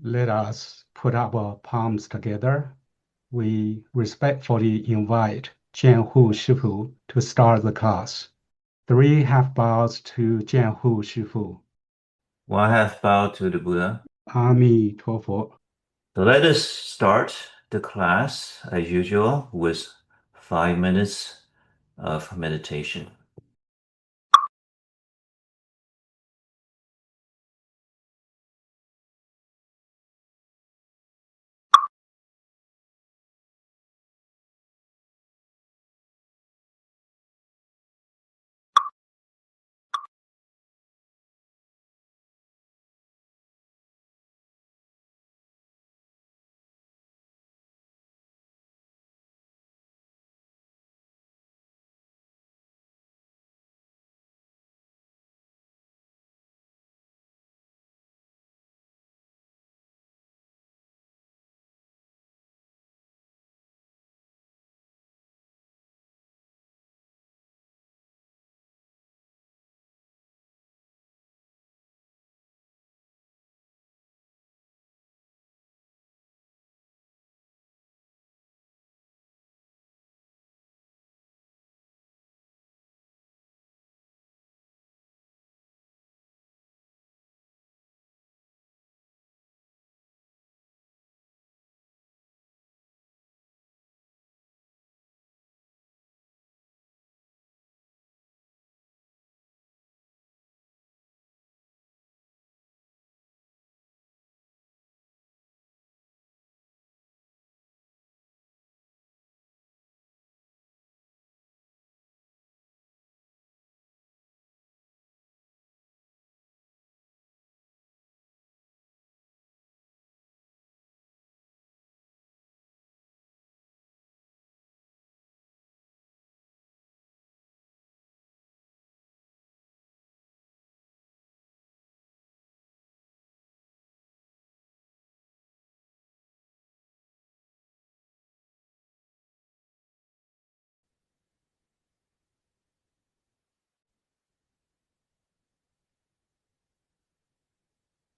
Let us put our palms together. We respectfully invite Jiahhu Shifu to start the class. 3 half bows to Jiahhu Shifu. 1 half bow to the Buddha. Ami Tuofu. So let us start the class as usual with 5 minutes of meditation.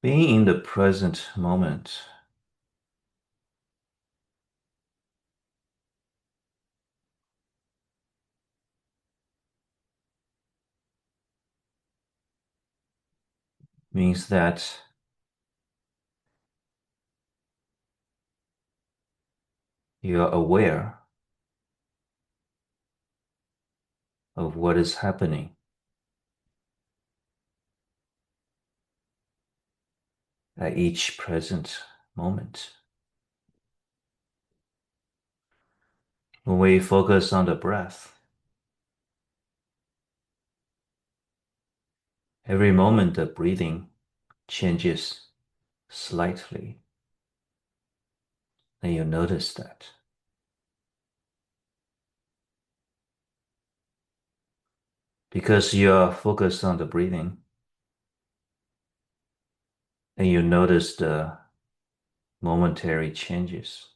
Being in the present moment means that you are aware of what is happening at each present moment. When we focus on the breath, every moment the breathing changes slightly, and you notice that. Because you are focused on the breathing, and you notice the momentary changes.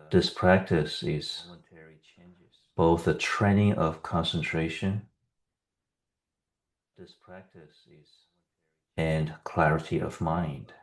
This practice is both a training of concentration and clarity of mind.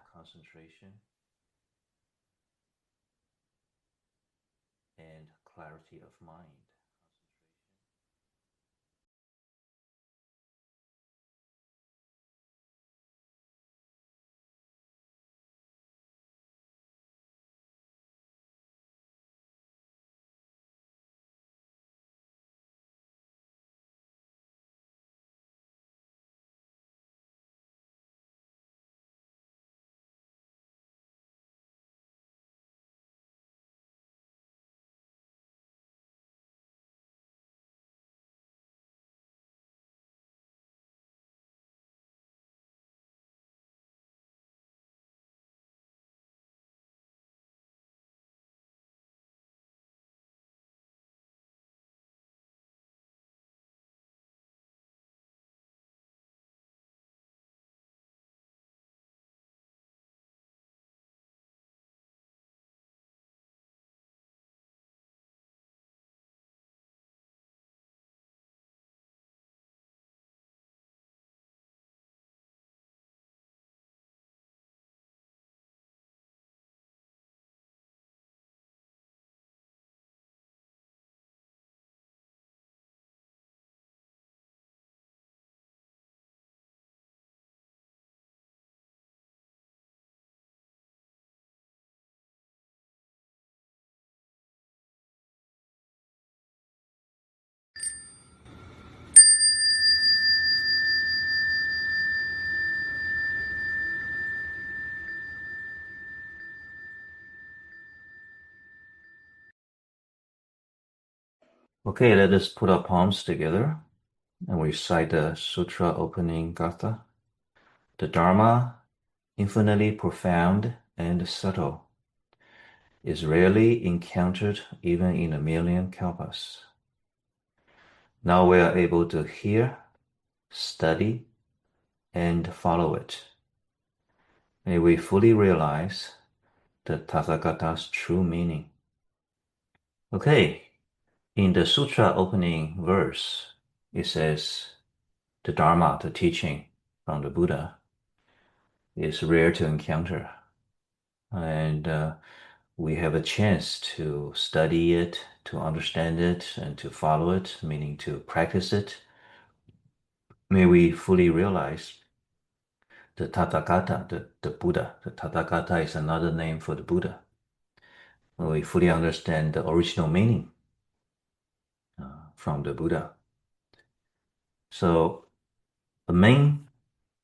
Okay, let us put our palms together and recite the sutra opening gatha. The Dharma, infinitely profound and subtle, is rarely encountered even in a million kalpas. Now we are able to hear, study, and follow it. May we fully realize the Tathagata's true meaning. Okay, in the sutra opening verse, it says, the Dharma, the teaching from the Buddha, is rare to encounter. And we have a chance to study it, to understand it, and to follow it, meaning to practice it. May we fully realize the Tathagata, the Buddha. The Tathagata is another name for the Buddha. May we fully understand the original meaning from the Buddha. So the main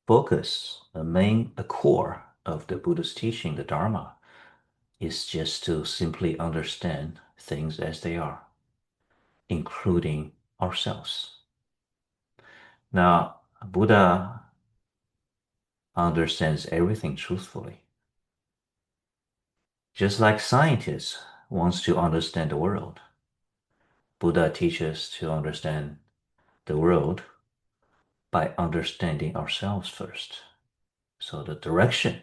focus, a core of the Buddha's teaching, the Dharma, is just to simply understand things as they are, including ourselves. Now, Buddha understands everything truthfully. Just like scientists wants to understand the world, Buddha teaches to understand the world by understanding ourselves first. So the direction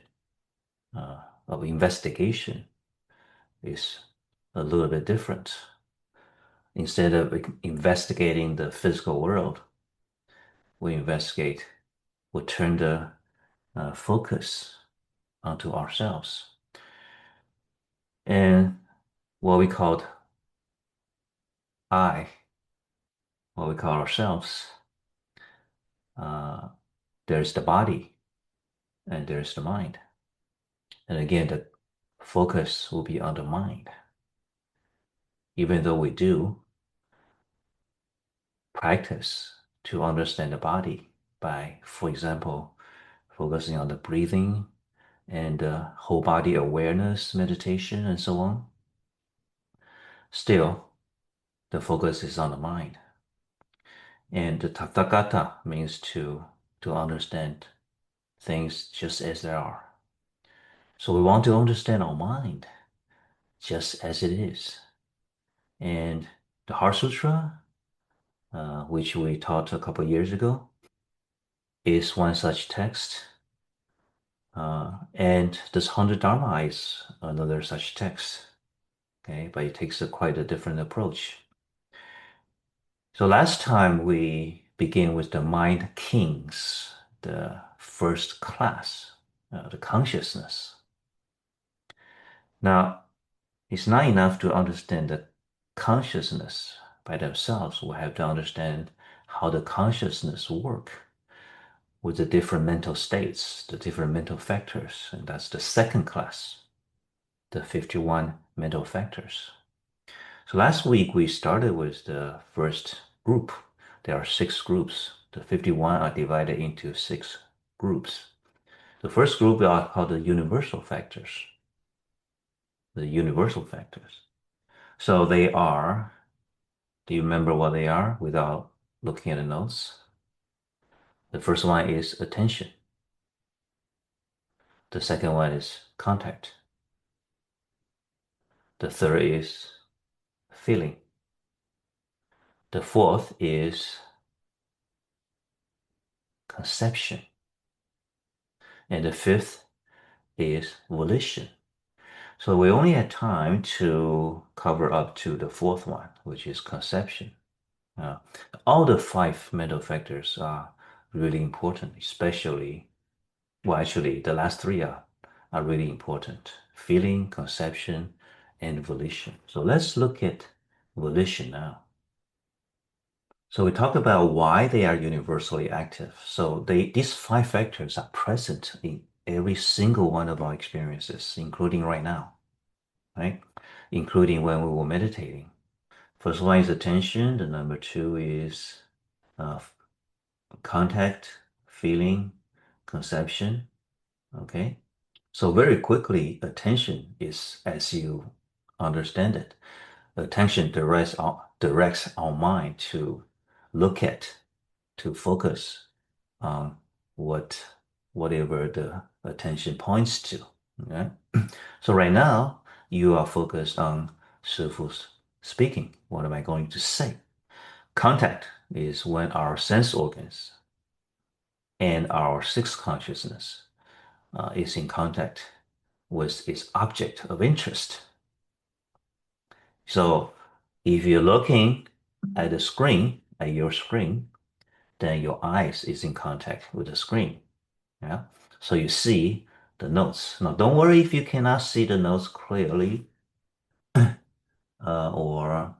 of investigation is a little bit different. Instead of investigating the physical world, we turn the focus onto ourselves. And what we call what we call ourselves, there's the body and there's the mind. And again, the focus will be on the mind. Even though we do practice to understand the body by, for example, focusing on the breathing and whole body awareness meditation and so on, still the focus is on the mind. And the Tathagata means to understand things just as they are. So we want to understand our mind just as it is. And the Heart Sutra, which we taught a couple of years ago, is one such text. And this Hundred Dharma is another such text. Okay, but it takes quite a different approach. So last time we began with the Mind Kings, the first class, the consciousness. Now, it's not enough to understand the consciousness by themselves. We have to understand how the consciousness work with the different mental states, the different mental factors, and that's the second class, the 51 mental factors. So last week we started with the first group. There are 6 groups. The 51 are divided into 6 groups. The first group are called the universal factors. The universal factors. So they are, do you remember what they are without looking at the notes? The first one is attention. The second one is contact. The third is feeling. The fourth is conception. And the fifth is volition. So we only had time to cover up to the fourth one, which is conception. All the 5 mental factors are really important, especially, well, actually, the last 3 are really important. Feeling, conception, and volition. So let's look at volition now. So we talk about why they are universally active. So these 5 factors are present in every single one of our experiences, including right now, right? Including when we were meditating. First one is attention. The number 2 is contact, feeling, conception. Okay. So very quickly, attention is, as you understand it, attention directs directs our mind to look at, to focus on whatever the attention points to. Okay? So right now, you are focused on Shifu's speaking. What am I going to say? Contact is when our sense organs and our sixth consciousness is in contact with its object of interest. So if you're looking at the screen, at your screen, then your eyes is in contact with the screen. Yeah. So you see the notes. Now, don't worry if you cannot see the notes clearly, or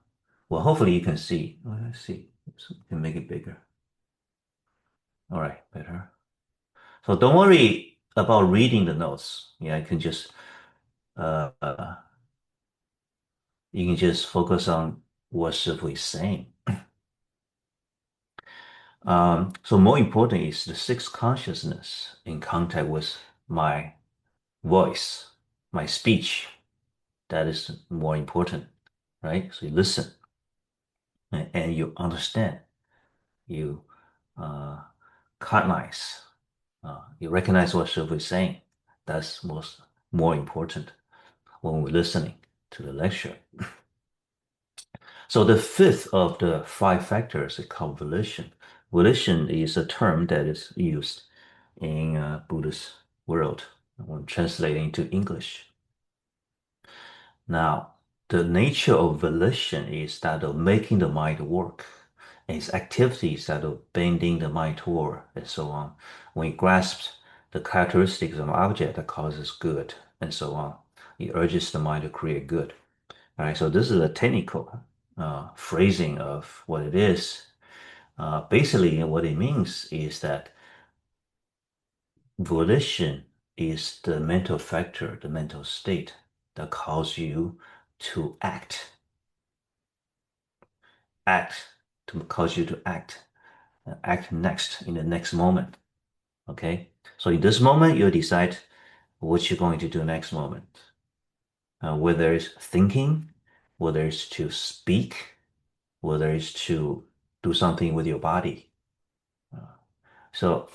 well, hopefully you can see. Let's see. So you can make it bigger. All right, better. So don't worry about reading the notes. Yeah, uh, uh, you can just focus on what Shifu is saying. So more important is the sixth consciousness in contact with my voice, my speech. That is more important, right? So you listen and you understand, you uh, cognize, you recognize what Shifu is saying. That's more important when we're listening to the lecture. So the fifth of the five factors is called volition. Volition is a term that is used in Buddhist world when translating to English. Now, the nature of volition is that of making the mind work. And its activities that of bending the mind toward and so on. When it grasps the characteristics of an object that causes good and so on, it urges the mind to create good. All right, so this is a technical phrasing of what it is. Basically, what it means is that volition is the mental factor, the mental state that causes you to act. Cause you to act next in the next moment. Okay, so in this moment, you decide what you're going to do next moment. Whether it's thinking, whether it's to speak, whether it's to do something with your body. So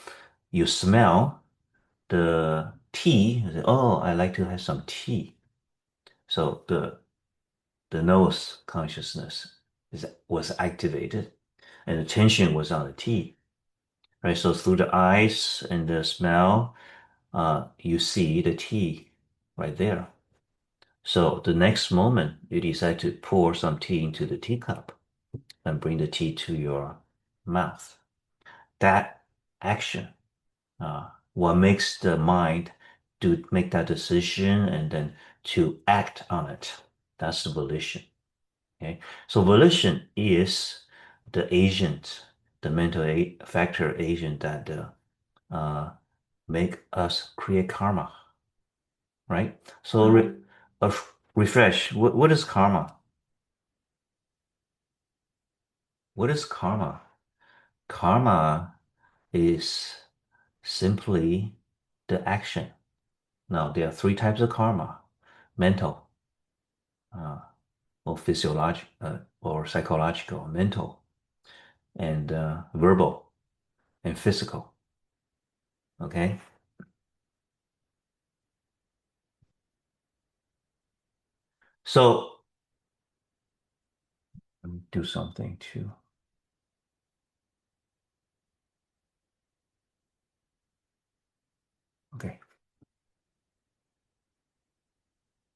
you smell the tea, you say, oh, I like to have some tea. So the nose consciousness was activated and attention was on the tea. Right, so through the eyes and the smell, you see the tea right there. So the next moment, you decide to pour some tea into the teacup and bring the tea to your mouth. That action, what makes the mind to make that decision and then to act on it. That's the volition. Okay, so volition is the agent, the mental factor agent that make us create karma, right? So refresh. What is karma? What is karma? Karma is simply the action. Now, there are three types of karma: mental, or physiological, or psychological, mental, and verbal, and physical. Okay. So let me do something too. Okay.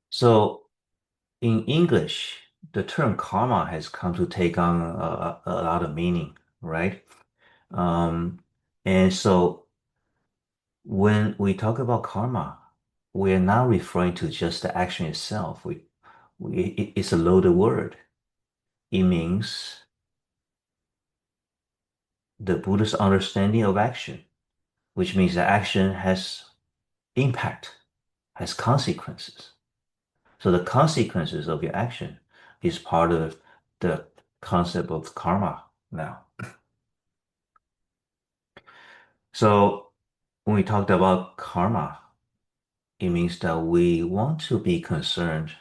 So in English, the term karma has come to take on a lot of meaning, right? And so when we talk about karma, we are not referring to just the action itself. It's a loaded word. It means the Buddhist understanding of action, which means that action has impact, has consequences. So the consequences of your action is part of the concept of karma now. So when we talked about karma, it means that we want to be concerned,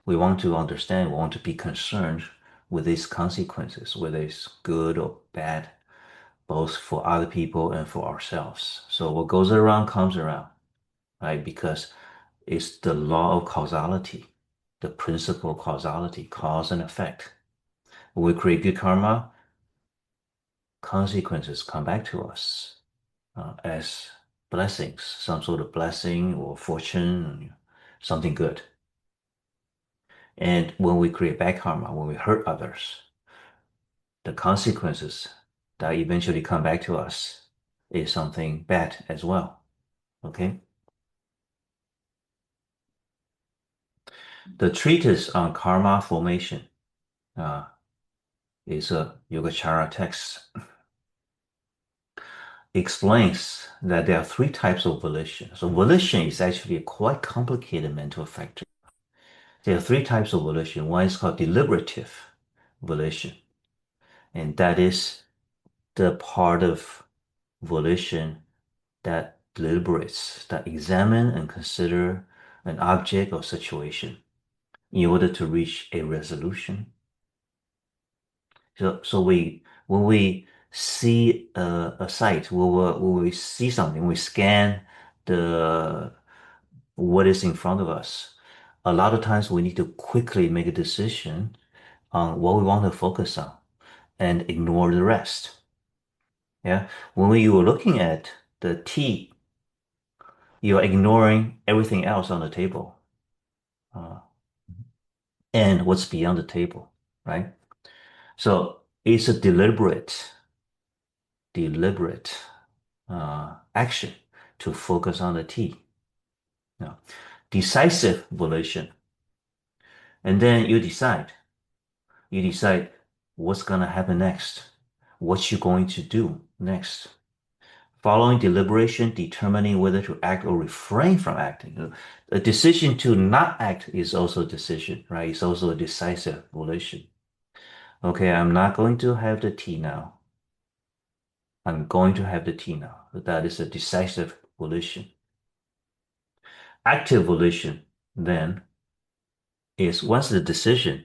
we want to understand, we want to be concerned with its consequences, whether it's good or bad, both for other people and for ourselves. So what goes around comes around, right? Because it's the law of causality, the principle of causality, cause and effect. When we create good karma, consequences come back to us as blessings, some sort of blessing or fortune, something good. And when we create bad karma, when we hurt others, the consequences that eventually come back to us is something bad as well. Okay? The treatise on karma formation is a Yogacara text. Explains that there are three types of volition. So volition is actually a quite complicated mental factor. There are three types of volition. One is called deliberative volition, and that is the part of volition that deliberates, that examine and consider an object or situation in order to reach a resolution. So when we see a site, when we see something, we scan what is in front of us. A lot of times we need to quickly make a decision on what we want to focus on and ignore the rest. Yeah. When you are looking at the tea, you're ignoring everything else on the table uh, and what's beyond the table, right? So it's a deliberate action to focus on the tea. Now, decisive volition. And then you decide what's going to happen next, what you're going to do next. Following deliberation, determining whether to act or refrain from acting. A decision to not act is also a decision, right? It's also a decisive volition. Okay, I'm not going to have the tea now. I'm going to have the tea now. That is a decisive volition. Active volition, then, is once the decision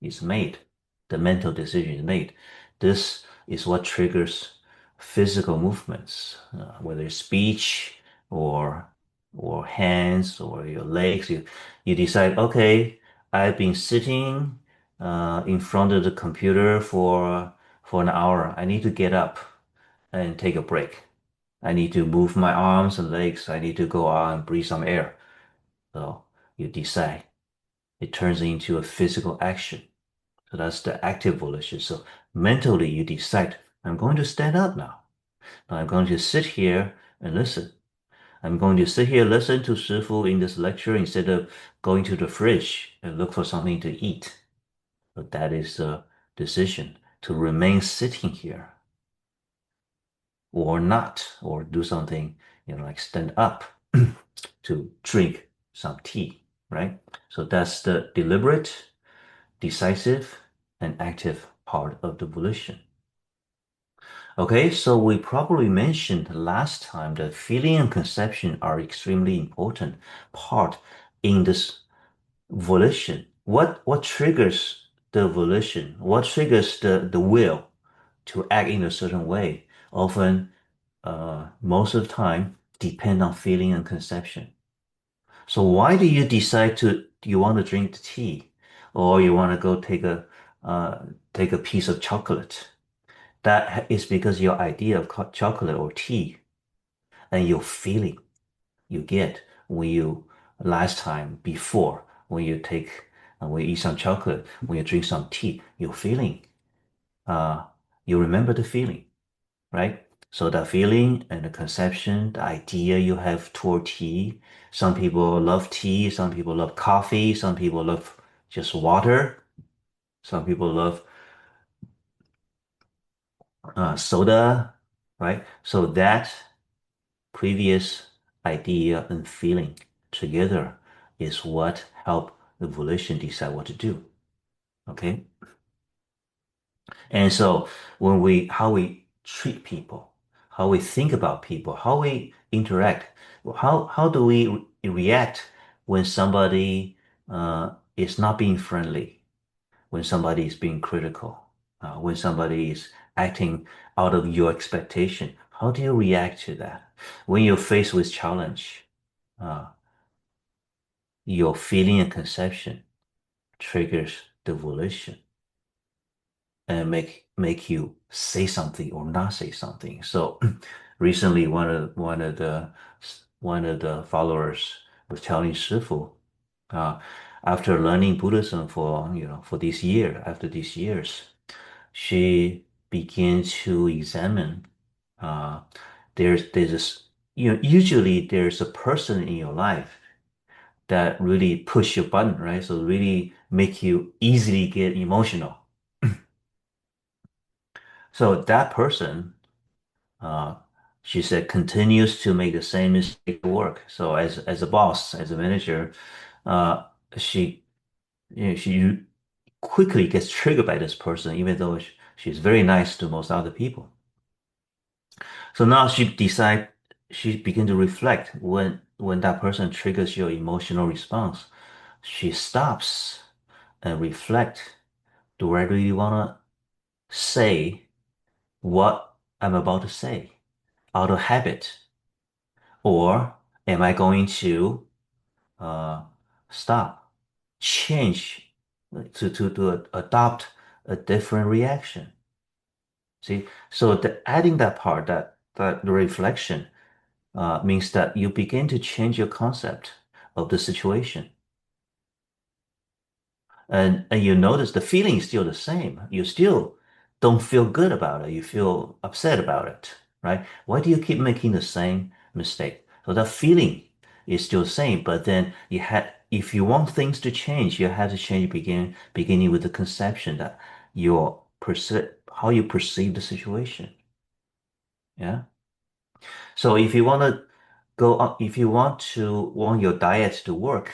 is made, the mental decision is made, this is what triggers physical movements, whether it's speech or hands or your legs. You decide, okay, I've been sitting in front of the computer for an hour. I need to get up and take a break. I need to move my arms and legs. I need to go out and breathe some air. So you decide. It turns into a physical action. So that's the active volition. So mentally you decide, I'm going to stand up now. I'm going to sit here and listen. I'm going to sit here, listen to Shifu in this lecture instead of going to the fridge and look for something to eat. But that is a decision to remain sitting here or not, or do something, like stand up to drink some tea, right? So that's the deliberate, decisive, and active part of the volition. Okay, so we probably mentioned last time that feeling and conception are extremely important part in this volition. What triggers the volition? What triggers the will to act in a certain way? Often, most of the time, depend on feeling and conception. So why do you decide you want to drink the tea, or you want to go take a piece of chocolate? That is because your idea of chocolate or tea and your feeling you get when you last time before when when you eat some chocolate, when you drink some tea, your feeling, you remember the feeling, right? So the feeling and the conception, the idea you have toward tea. Some people love tea, some people love coffee, some people love just water, some people love soda, right? So that previous idea and feeling together is what help the volition decide what to do. Okay. And so how we treat people, how we think about people, how we interact, how do we react when somebody is not being friendly, when somebody is being critical, when somebody is acting out of your expectation. How do you react to that? When you're faced with challenge, uh, your feeling and conception triggers the volition and make you say something or not say something. So recently, one of the followers was telling Shifu, uh, after learning Buddhism for this year, after these years, she began to examine. Uh, there's this, usually there's a person in your life that really push your button, right? So really make you easily get emotional. So that person, uh, she said, continues to make the same mistake at work. So as a boss, as a manager, uh, she she quickly gets triggered by this person, even though she's very nice to most other people. So now she begin to reflect when that person triggers your emotional response. She stops and reflect. Do I really want to say what I'm about to say out of habit? Or am I going to uh, stop, change to adopt a different reaction? See, so adding that part, that the reflection, means that you begin to change your concept of the situation. And you notice the feeling is still the same. You still don't feel good about it. You feel upset about it, right? Why do you keep making the same mistake? So that feeling is still the same, but then if you want things to change, you have to change beginning with the conception that how you perceive the situation. Yeah. So if you want your diet to work,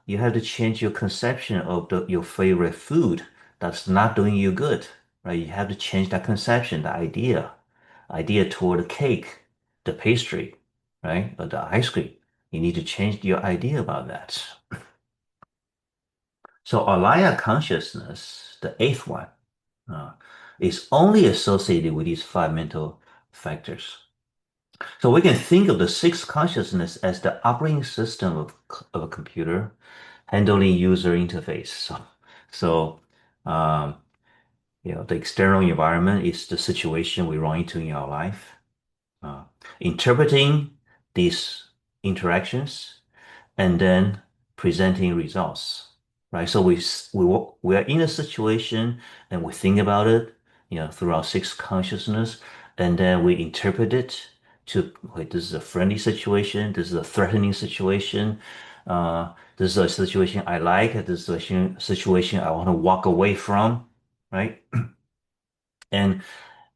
you have to change your conception of your favorite food that's not doing you good, right? You have to change that conception, the idea toward the cake, the pastry, right? Or the ice cream. You need to change your idea about that. So alaya consciousness, the eighth one, uh, is only associated with these five mental factors. So we can think of the sixth consciousness as the operating system of a computer handling user interface. So um, the external environment is the situation we run into in our life. Uh, Interpreting these interactions and then presenting results, right? So we are in a situation and we think about it, through our sixth consciousness, and then we interpret it to, wait, this is a friendly situation, this is a threatening situation, this is a situation I like, this is a situation I want to walk away from, right? And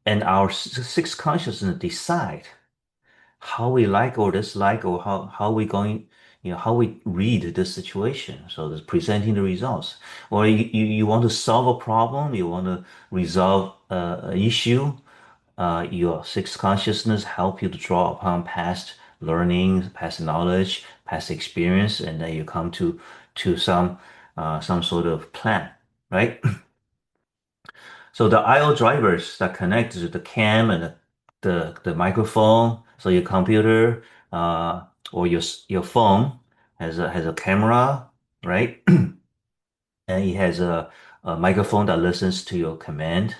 our sixth consciousness decide how we like or dislike, or how we going, how we read this situation. So it's presenting the results. Or you want to solve a problem, you want to resolve an issue. Your sixth consciousness help you to draw upon past learning, past knowledge, past experience, and then you come to some sort of plan, right? So the I/O drivers that connect to the cam and the microphone. So your computer, or your phone has a camera, right? And it has a microphone that listens to your command,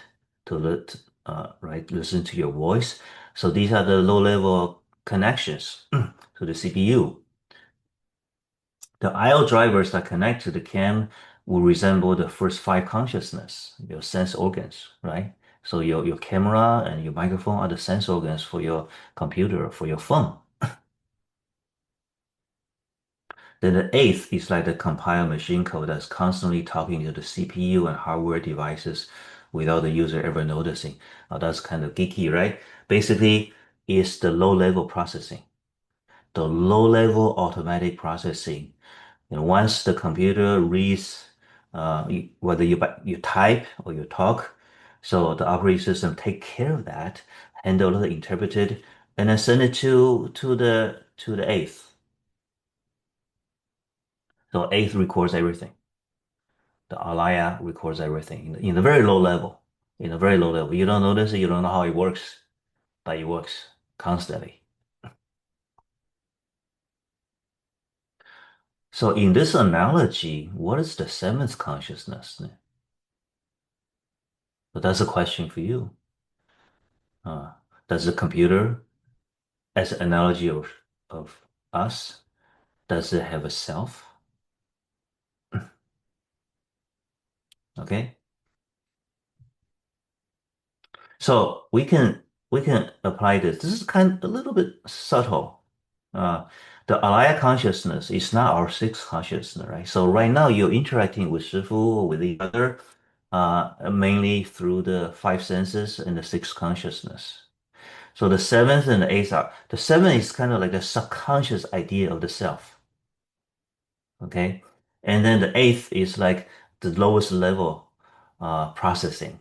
right, listen to your voice. So these are the low level connections to the CPU. The I/O drivers that connect to the cam will resemble the first five consciousness, your sense organs, right? So your camera and your microphone are the sense organs for your computer, for your phone. Then the eighth is like the compiled machine code that's constantly talking to the CPU and hardware devices without the user ever noticing. That's kind of geeky, right? Basically, it's the low-level processing, the low-level automatic processing. And once the computer reads, whether you type or you talk, so the operating system take care of that, handle it, interpret it, and then send it to the eighth. So eighth records everything. The alaya records everything in the very low level. In a very low level. You don't notice it, you don't know how it works, but it works constantly. So in this analogy, what is the seventh consciousness? So that's a question for you. Does the computer, as an analogy of us, does it have a self? Okay. So we can apply this. This is kind of a little bit subtle. Uh, the alaya consciousness is not our sixth consciousness, right? So right now you're interacting with Shifu or with each other, mainly through the five senses and the sixth consciousness. So the seventh and the eighth are the seventh is kind of like the subconscious idea of the self. Okay. And then the eighth is like the lowest level processing.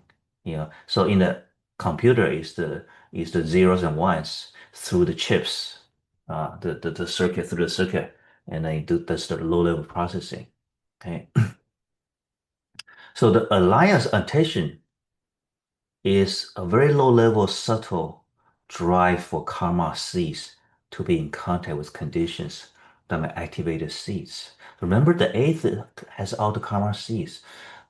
So in the computer is the zeros and ones through the chips, the circuit through the circuit, and then that's the low level processing. Okay. So the alliance attention is a very low level subtle drive for karma seeds to be in contact with conditions that may activate the seeds. Remember, the eighth has all the karma seeds,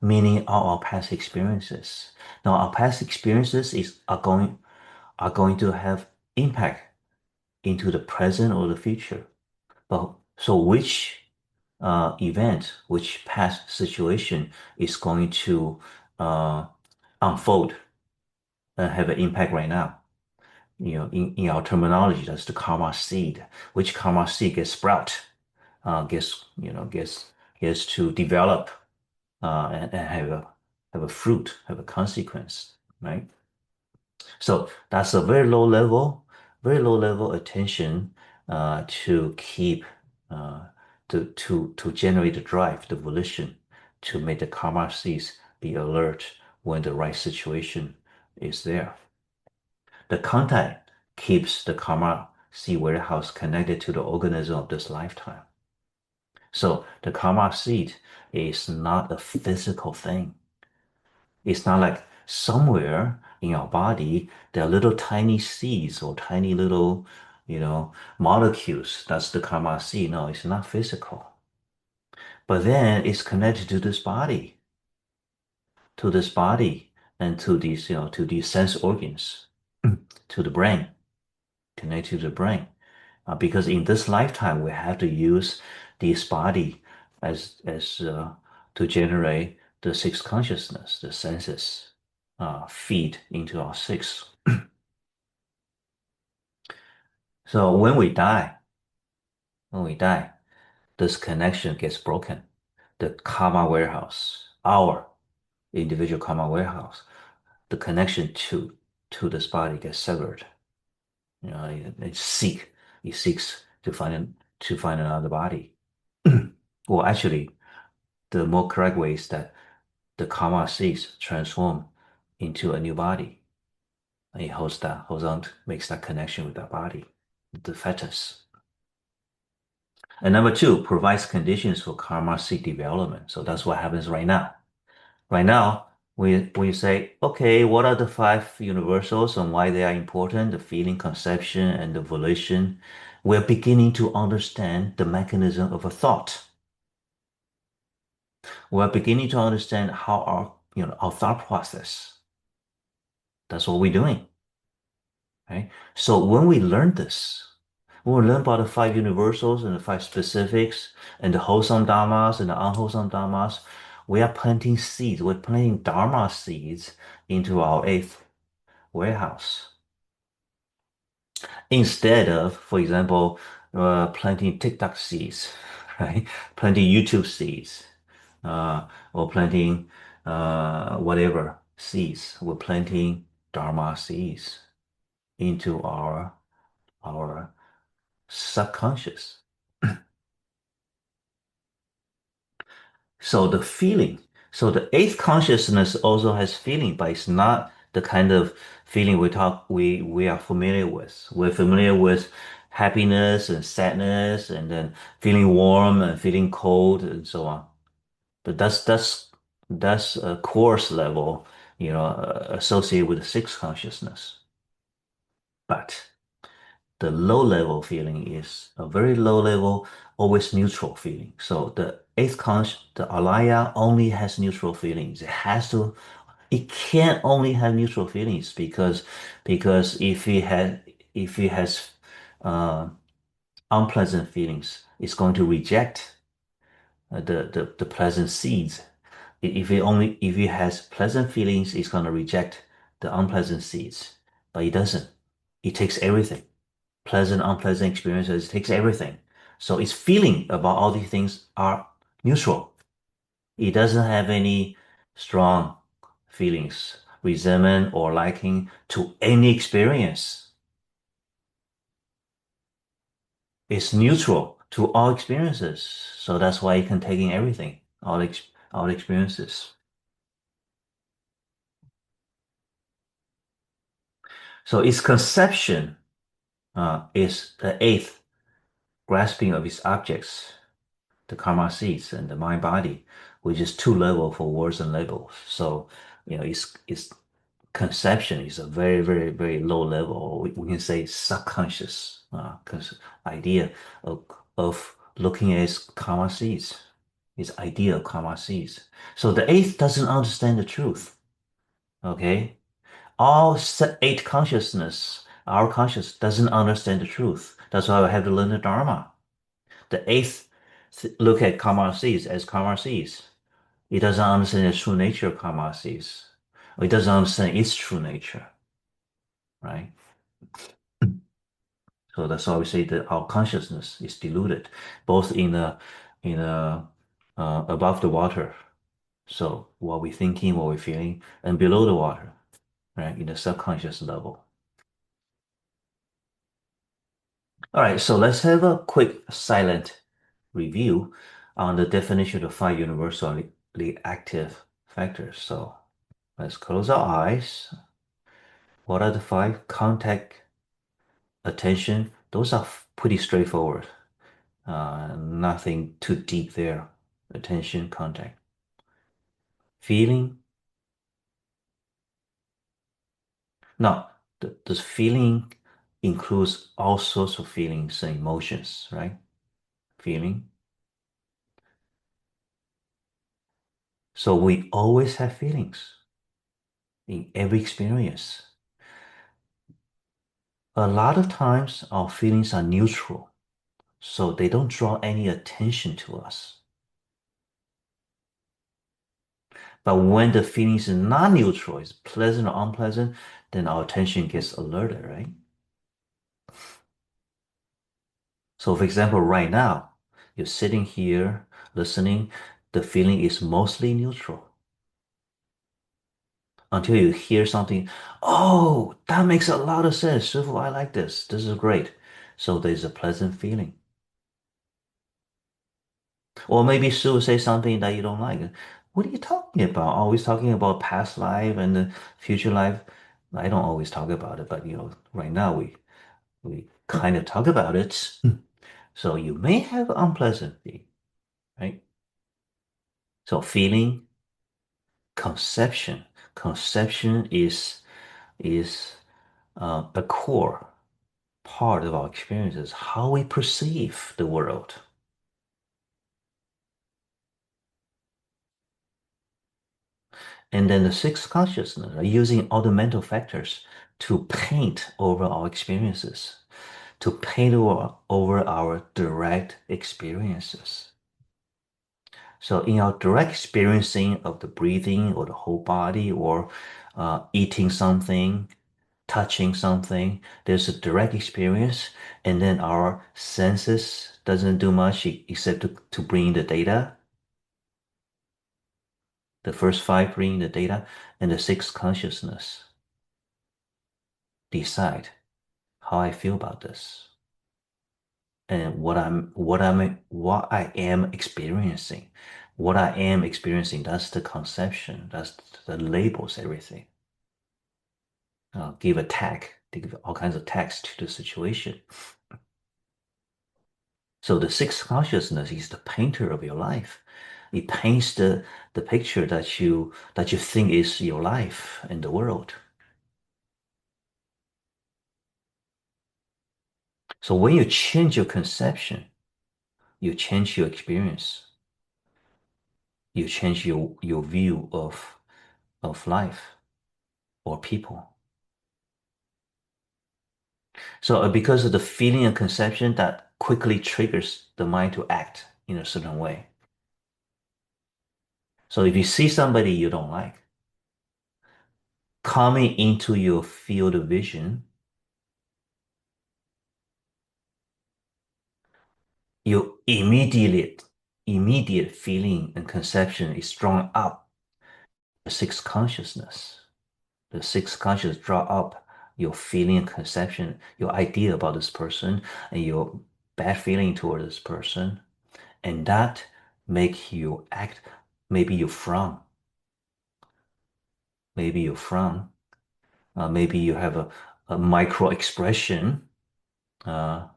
meaning all our past experiences. Now, our past experiences are going to have impact into the present or the future. But so which event, which past situation is going to unfold and have an impact right now? In our terminology, that's the karma seed. Which karma seed gets sprout, gets to develop, and have a fruit, have a consequence, right? So that's a very low level attention to keep to generate the drive, the volition, to make the karma seeds be alert when the right situation is there. The contact keeps the karma seed warehouse connected to the organism of this lifetime. So the karma seed is not a physical thing. It's not like somewhere in our body there are little tiny seeds or tiny little, molecules. That's the karma seed. No, it's not physical. But then it's connected to this body, and to these sense organs, to the brain, connected to the brain. Because in this lifetime we have to use this body as to generate the sixth consciousness, the senses, feed into our sixth. So when we die, this connection gets broken. The karma warehouse, our individual karma warehouse, the connection to this body gets severed. It seeks to find another body. Well, actually, the more correct way is that the karma seeds transform into a new body. And it holds on, makes that connection with that body, the fetus. And number two, provides conditions for karma seed development. So that's what happens right now. Right now, we say, okay, what are the five universals and why they are important? The feeling, conception, and the volition. We're beginning to understand the mechanism of a thought. We're beginning to understand how our thought process. That's what we're doing, right? So when we learn this, when we learn about the five universals and the five specifics and the wholesome dharmas and the unwholesome dharmas, we are planting seeds. We're planting dharma seeds into our eighth warehouse. Instead of, for example, planting TikTok seeds, right? Planting YouTube seeds, or planting whatever seeds. We're planting dharma seeds into our subconscious. So the feeling, so the eighth consciousness also has feeling, but it's not the kind of feeling we are familiar with. We're familiar with happiness and sadness, and then feeling warm and feeling cold and so on. But that's That's a coarse level, associated with the sixth consciousness. But the low level feeling is a very low level, always neutral feeling. So the the alaya only has neutral feelings. It can't only have neutral feelings because if it has uh, unpleasant feelings, it's going to reject the pleasant seeds. If it has pleasant feelings, it's going to reject the unpleasant seeds. But it doesn't. It takes everything. Pleasant, unpleasant experiences, it takes everything. So its feeling about all these things are neutral. It doesn't have any strong feelings, resentment or liking to any experience. It's neutral to all experiences. So that's why it can take in everything, all experiences. So its conception is the eighth grasping of its objects, the karma seeds and the mind body, which is two level for words and labels. So, its conception is a very, very, very low level. We can say subconscious idea of looking at its karma seeds, its idea of karma seeds. So the eighth doesn't understand the truth. Okay, eight consciousness, our conscious doesn't understand the truth. That's why we have to learn the Dharma. The eighth look at karma seeds as karma seeds. It doesn't understand the true nature of karma seeds. It doesn't understand its true nature, right? So that's why we say that our consciousness is diluted, both in above the water. So what we're thinking, what we're feeling, and below the water, right? In the subconscious level. All right, so let's have a quick silent review on the definition of five universally active factors. So let's close our eyes. What are the five? Contact, attention. Those are pretty straightforward. Nothing too deep there. Attention, contact. Feeling. Now, this feeling includes all sorts of feelings and emotions, right? Feeling. So we always have feelings in every experience. A lot of times our feelings are neutral, so they don't draw any attention to us. But when the feeling is not neutral, it's pleasant or unpleasant, then our attention gets alerted, right? So for example, right now, you're sitting here listening, the feeling is mostly neutral. Until you hear something, oh, that makes a lot of sense. Shifu, I like this. This is great. So there's a pleasant feeling. Or maybe Sue will say something that you don't like. What are you talking about? Always talking about past life and the future life. I don't always talk about it, but right now we kind of talk about it. So you may have unpleasant feeling, right? So feeling, conception. Conception is a core part of our experiences, how we perceive the world. And then the sixth consciousness are using all the mental factors to paint over our experiences, to paint over our direct experiences. So in our direct experiencing of the breathing or the whole body or eating something, touching something, there's a direct experience, and then our senses doesn't do much except to bring the data. The first five bring the data, and the sixth consciousness decide how I feel about this and what I am experiencing. What I am experiencing, that's the conception, that's the labels, everything. Give a tag, they give all kinds of tags to the situation. So the sixth consciousness is the painter of your life. It paints the picture that you think is your life in the world. So when you change your conception, you change your experience. You change your view of life or people. So because of the feeling and conception that quickly triggers the mind to act in a certain way. So if you see somebody you don't like coming into your field of vision, your immediate feeling and conception is drawn up the sixth consciousness. The sixth consciousness draw up your feeling and conception, your idea about this person, and your bad feeling toward this person, and that make you act. Maybe you frown. Maybe you frown. Maybe you have a micro expression. Uh,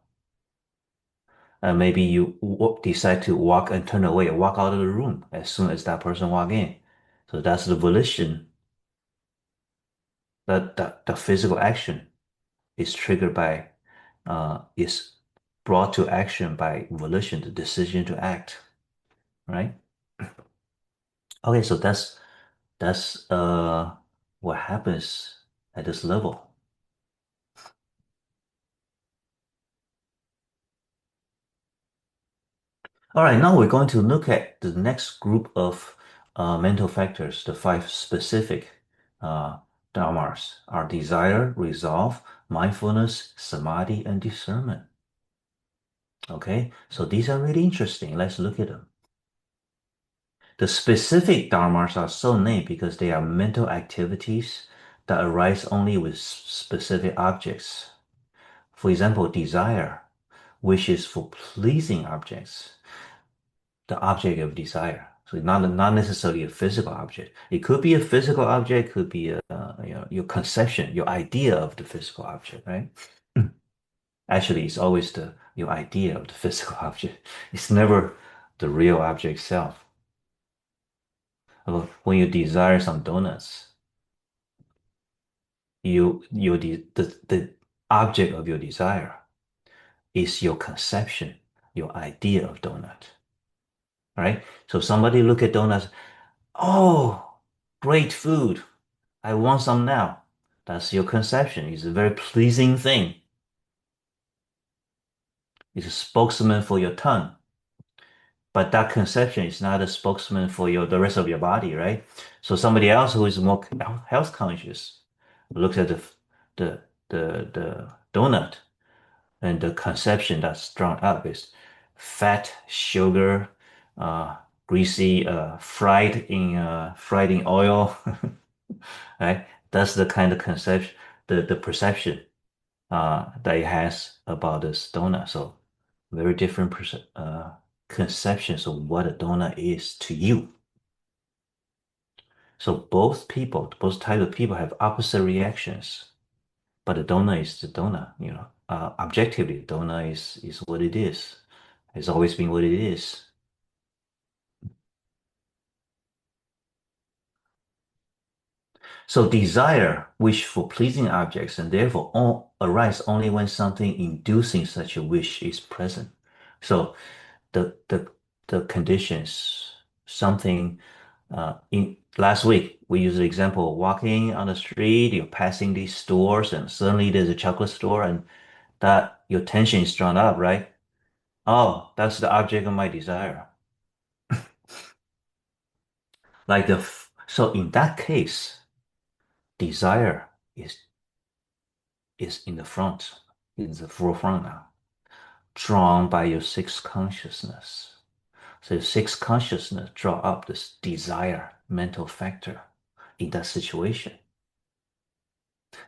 Maybe you decide to walk and turn away, walk out of the room as soon as that person walk in. So that's the volition. That the physical action is triggered by, is brought to action by volition, the decision to act, right? Okay, so that's what happens at this level. All right, now we're going to look at the next group of mental factors, the five specific uh, dharmas, are desire, resolve, mindfulness, samadhi, and discernment. Okay, so these are really interesting. Let's look at them. The specific dharmas are so named because they are mental activities that arise only with specific objects. For example, desire, wishes for pleasing objects, the object of desire. So not necessarily a physical object. It could be a physical object, could be your conception, your idea of the physical object, right? Actually, it's always your idea of the physical object. It's never the real object itself. When you desire some donuts, the object of your desire is your conception, your idea of donut. Right? So somebody look at donuts, oh, great food. I want some now. That's your conception. It's a very pleasing thing. It's a spokesman for your tongue. But that conception is not a spokesman for the rest of your body, right? So somebody else who is more health conscious looks at the the donut, and the conception that's drawn up is fat, sugar, uh, greasy, fried in oil, right? That's the kind of conception, the perception that it has about this donut. So very different conceptions of what a donut is to you. So both types of people have opposite reactions. But the donut is the donut, Objectively, the donut is what it is. It's always been what it is. So desire, wish for pleasing objects, and therefore arise only when something inducing such a wish is present. So the conditions, something in last week we used the example of walking on the street, you're passing these stores, and suddenly there's a chocolate store, and that your tension is drawn up, right? Oh, that's the object of my desire. So in that case, desire is in the front, in the forefront now, drawn by your sixth consciousness. So your sixth consciousness draw up this desire mental factor in that situation.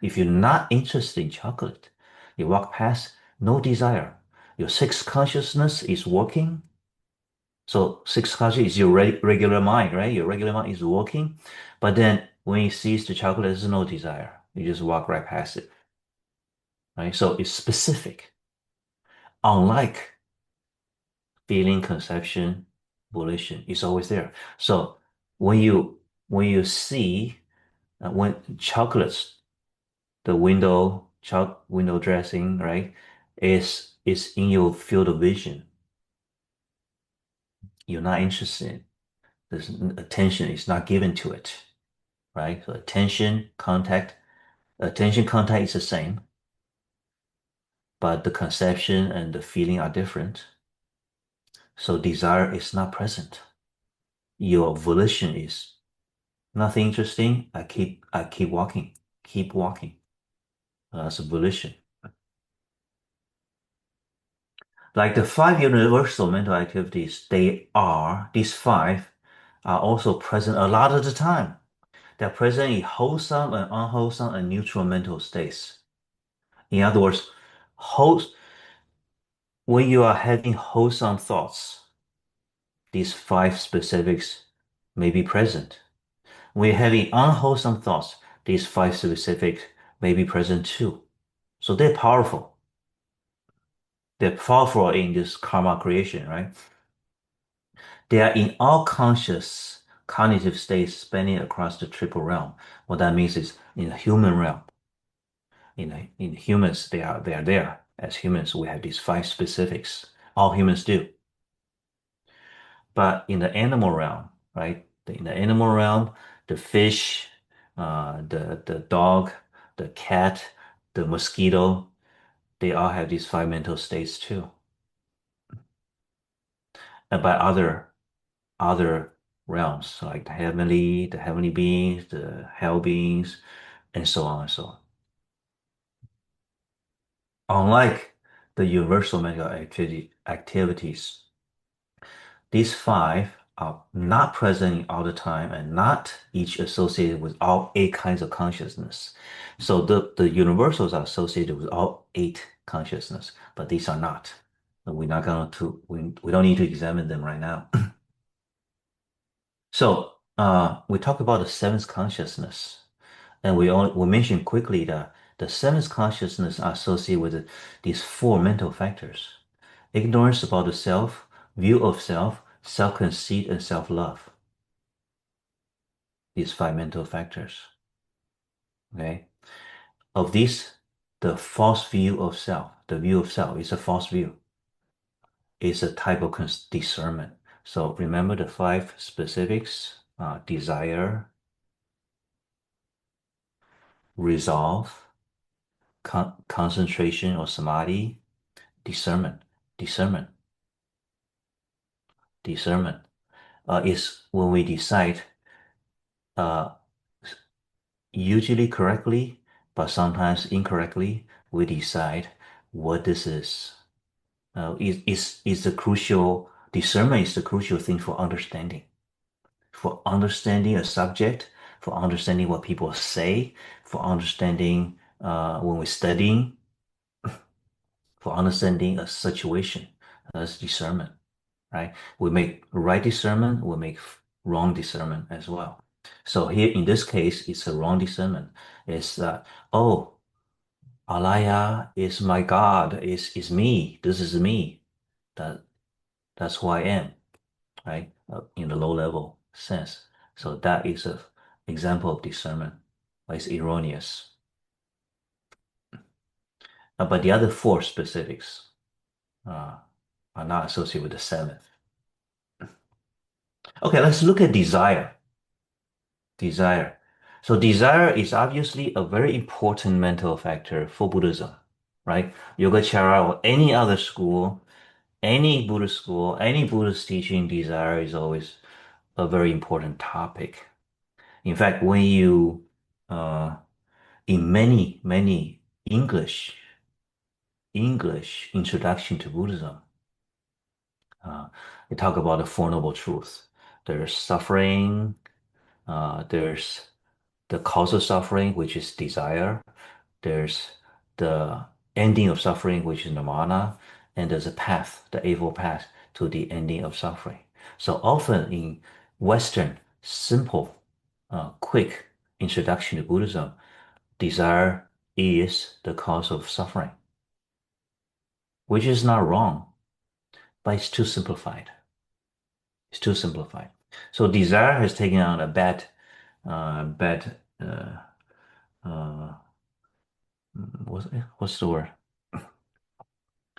If you're not interested in chocolate, you walk past, no desire. Your sixth consciousness is working. So sixth consciousness is your regular mind, right? Your regular mind is working. But then when you sees the chocolate, there's no desire. You just walk right past it. Right? So it's specific. Unlike feeling, conception, volition is always there. So when you see when chocolates, the window dressing, right, is in your field of vision, you're not interested. There's attention is not given to it, right? So attention contact is the same, but the conception and the feeling are different. So desire is not present. Your volition is nothing interesting. I keep walking, keep walking. That's a volition. Like the five universal mental activities, these five are also present a lot of the time. They're present in wholesome and unwholesome and neutral mental states. In other words, when you are having wholesome thoughts, these five specifics may be present. When you're having unwholesome thoughts, these five specifics may be present too. So they're powerful. They're powerful in this karma creation, right? They are in all conscious cognitive states spanning across the triple realm. What that means is in the human realm. In humans, they are there. As humans, we have these five specifics. All humans do. But in the animal realm, right? In the animal realm, the fish, the dog, the cat, the mosquito, they all have these five mental states too. And by other realms, like the heavenly beings, the hell beings, and so on and so on. Unlike the universal mental activities, these five are not present all the time and not each associated with all eight kinds of consciousness. So the universals are associated with all eight consciousness, but these are not. We're not going to, we don't need to examine them right now. So we talk about the seventh consciousness, and we mentioned quickly that the seventh consciousness are associated with these four mental factors: ignorance about the self, view of self, self-conceit, and self-love. These five mental factors. Okay. Of these, the false view of self, the view of self is a false view. It's a type of discernment. So remember the five specifics: desire, resolve, concentration or samadhi, discernment. Discernment. Discernment is when we decide, uh, usually correctly, but sometimes incorrectly, we decide what this is. Is the crucial discernment is the crucial thing for understanding. For understanding a subject, for understanding what people say, for understanding when we're studying, for understanding a situation. That's discernment, right? We make right discernment, we make wrong discernment as well. So here in this case, it's a wrong discernment. It's oh, Alaya is my God, is me. This is me. That's who I am, right? In the low level sense. So that is an example of discernment. It's erroneous. But the other four specifics uh, are not associated with the seventh. Okay, let's look at desire. Desire. So desire is obviously a very important mental factor for Buddhism, right? Yogacara or any other school, any Buddhist school, any Buddhist teaching, desire is always a very important topic. In fact, when you, in many English introduction to Buddhism, they talk about the Four Noble Truths. There's suffering, there's the cause of suffering, which is desire. There's the ending of suffering, which is nirvana, and there's a path, the Eightfold Path to the ending of suffering. So often in Western, simple, quick introduction to Buddhism, desire is the cause of suffering, which is not wrong, but it's too simplified. It's too simplified. So desire has taken on a bad, uh, what's the word?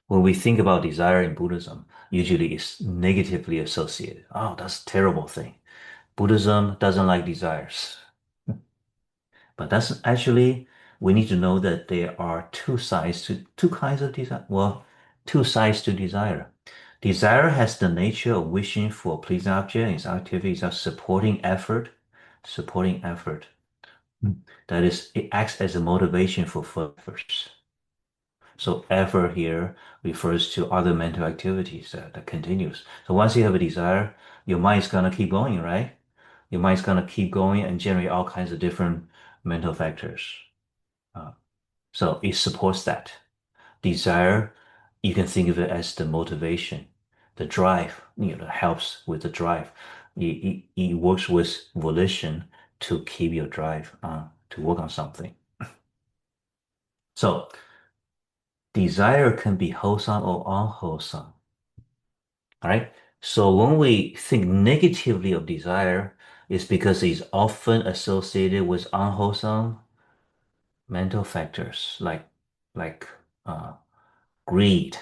When we think about desire in Buddhism, usually it's negatively associated. Oh, that's a terrible thing. Buddhism doesn't like desires. But that's actually, we need to know that there are two kinds of desire. Well, two sides to desire. Desire has the nature of wishing for a pleasing object. Its activities are supporting effort. That is, it acts as a motivation for further efforts. So effort here refers to other mental activities that continues. So once you have a desire, your mind's gonna keep going, right? Your mind's gonna keep going and generate all kinds of different mental factors. So it supports that. Desire, you can think of it as the motivation, the drive, helps with the drive. It works with volition to keep your drive to work on something. So desire can be wholesome or unwholesome. All right. So when we think negatively of desire, it's because it's often associated with unwholesome mental factors like uh, greed,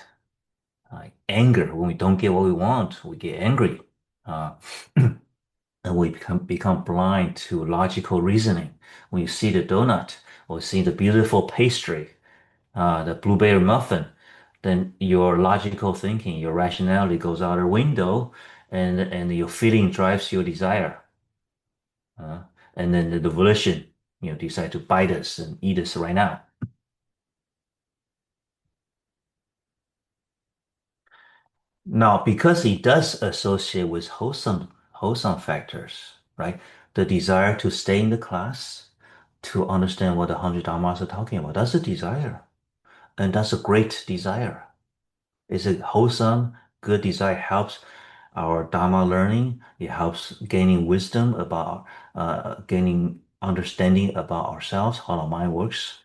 like anger. When we don't get what we want, we get angry, uh, and we become blind to logical reasoning. When you see the donut or see the beautiful pastry, the blueberry muffin, then your logical thinking, your rationality goes out the window, and your feeling drives your desire, uh, and then the volition, decide to buy this and eat this right now. Now, because it does associate with wholesome factors, right? The desire to stay in the class, to understand what the 100 Dharmas are talking about, that's a desire. And that's a great desire. It's a wholesome, good desire. Helps our Dharma learning. It helps gaining wisdom about, gaining understanding about ourselves, how our mind works.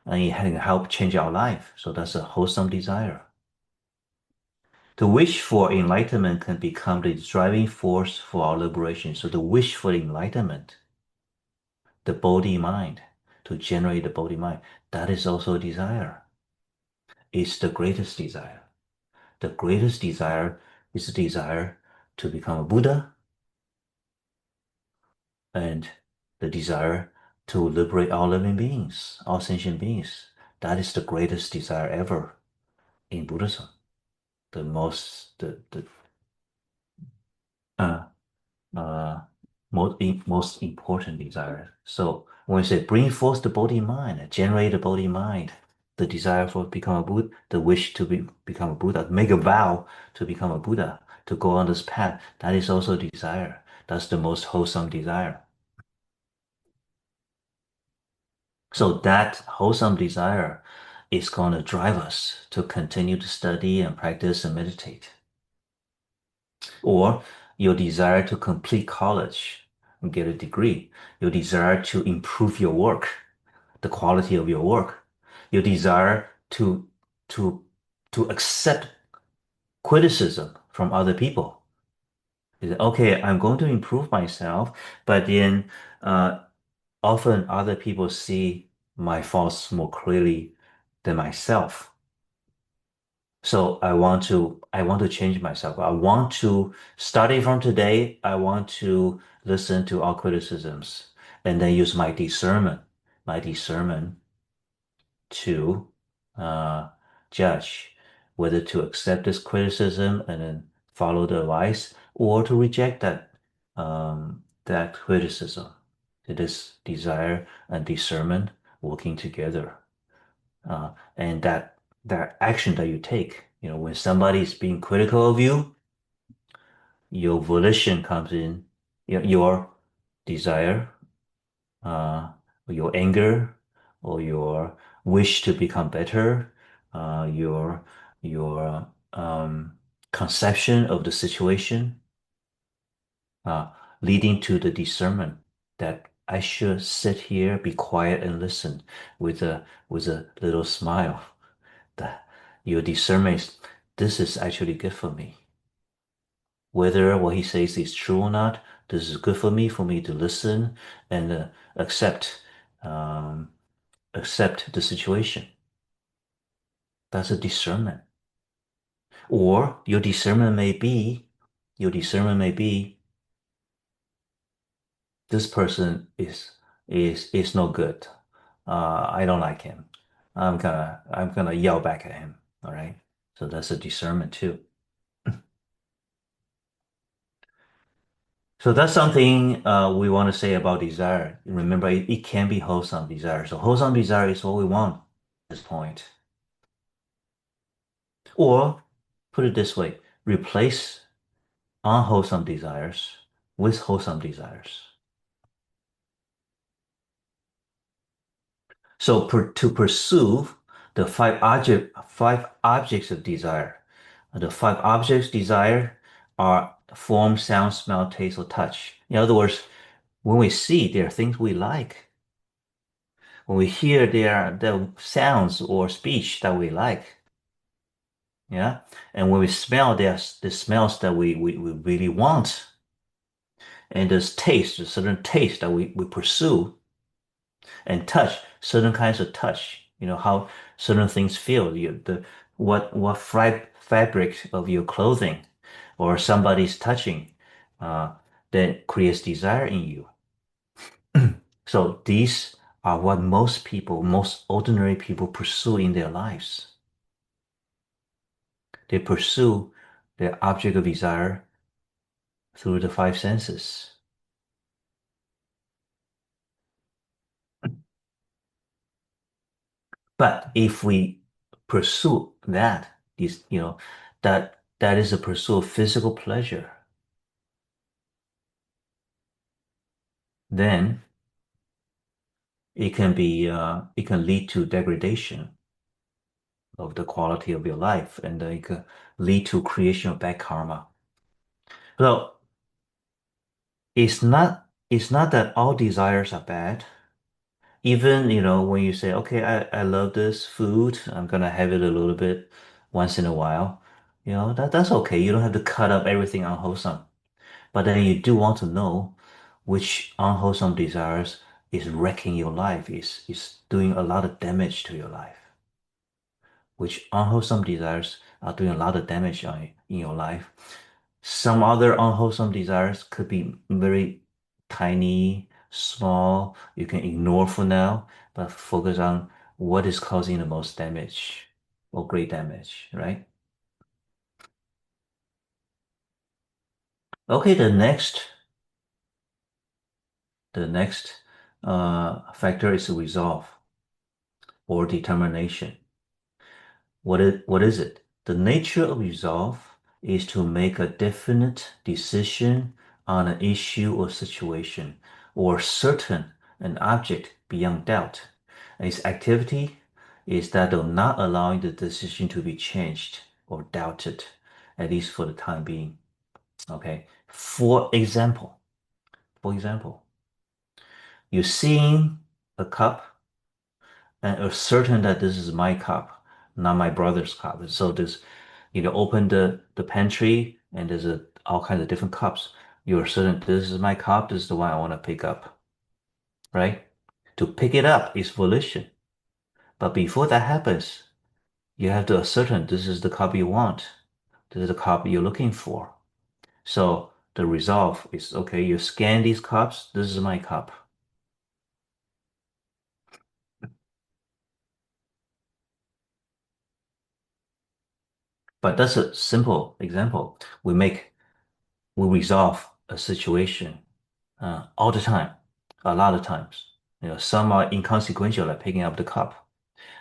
And it can help change our life. So that's a wholesome desire. The wish for enlightenment can become the driving force for our liberation. So the wish for enlightenment, the Bodhi mind, to generate the Bodhi mind, that is also a desire. It's the greatest desire. The greatest desire is the desire to become a Buddha and the desire to liberate all living beings, all sentient beings. That is the greatest desire ever in Buddhism. The uh, uh, most important desire. So when we say bring forth the Bodhi mind, generate the Bodhi mind, the desire for become a Buddha, the wish to become a Buddha, make a vow to become a Buddha, to go on this path, that is also desire. That's the most wholesome desire. So that wholesome desire is going to drive us to continue to study and practice and meditate. Or your desire to complete college and get a degree, your desire to improve your work, the quality of your work, your desire to to accept criticism from other people. Is that, okay, I'm going to improve myself, but then often other people see my faults more clearly than myself. So I want to change myself. I want to, starting from today, I want to listen to all criticisms and then use my discernment to uh, judge whether to accept this criticism and then follow the advice or to reject that criticism. It is desire and discernment working together. And that action that you take, when somebody is being critical of you, your volition comes in, your desire, uh, your anger, or your wish to become better, your conception of the situation, uh, leading to the discernment that I should sit here, be quiet, and listen with a little smile. That your discernment, this is actually good for me. whether what he says is true or not. This is good for me to listen and um, accept the situation. That's a discernment. Or your discernment may be this person is no good. I don't like him. I'm gonna yell back at him. All right. So that's a discernment too. So that's something we want to say about desire. Remember, it can be wholesome desire. So wholesome desire is what we want at this point. Or put it this way, replace unwholesome desires with wholesome desires. So to pursue the five objects of desire, the five objects desire are form, sound, smell, taste, or touch. In other words, when we see, there are things we like. When we hear, there are the sounds or speech that we like. Yeah. And when we smell, there's the smells that we really want. And there's taste, a certain taste that we pursue. And touch, certain kinds of touch, how certain things feel, what fabric of your clothing or somebody's touching that creates desire in you. So these are what most ordinary people pursue in their lives. They pursue their object of desire through the five senses. But if we pursue that, that is a pursuit of physical pleasure, then it can lead to degradation of the quality of your life, and it can lead to creation of bad karma. So it's not that all desires are bad. Even, when you say, okay, I love this food, I'm gonna have it a little bit once in a while, that's okay. You don't have to cut up everything unwholesome. But then you do want to know which unwholesome desires is wrecking your life, is doing a lot of damage to your life. Which unwholesome desires are doing a lot of damage in your life. Some other unwholesome desires could be very tiny, small, you can ignore for now, but focus on what is causing the most damage or great damage, right? Okay, the next factor is resolve or determination. What is it? The nature of resolve is to make a definite decision on an issue or situation, or certain an object beyond doubt. And its activity is that of not allowing the decision to be changed or doubted, at least for the time being. Okay. For example, you're seeing a cup and are certain that this is my cup, not my brother's cup. So open the pantry and there's all kinds of different cups. You're certain this is my cup, this is the one I want to pick up, right? To pick it up is volition. But before that happens, you have to ascertain this is the cup you want. This is the cup you're looking for. So the resolve is, okay, you scan these cups, this is my cup. But that's a simple example. We resolve a situation all the time, a lot of times. Some are inconsequential, like picking up the cup.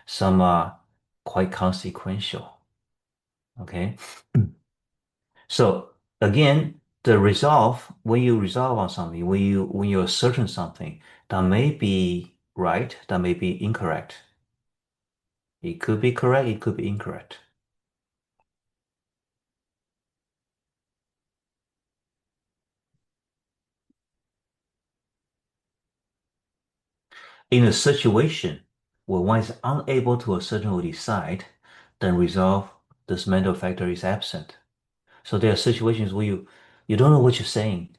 Some are quite consequential. Okay. So again, the resolve, when you resolve on something, when you ascertain something, that may be right, that may be incorrect. It could be correct, it could be incorrect. In a situation where one is unable to ascertain or decide, then resolve, this mental factor is absent. So there are situations where you don't know what you're saying,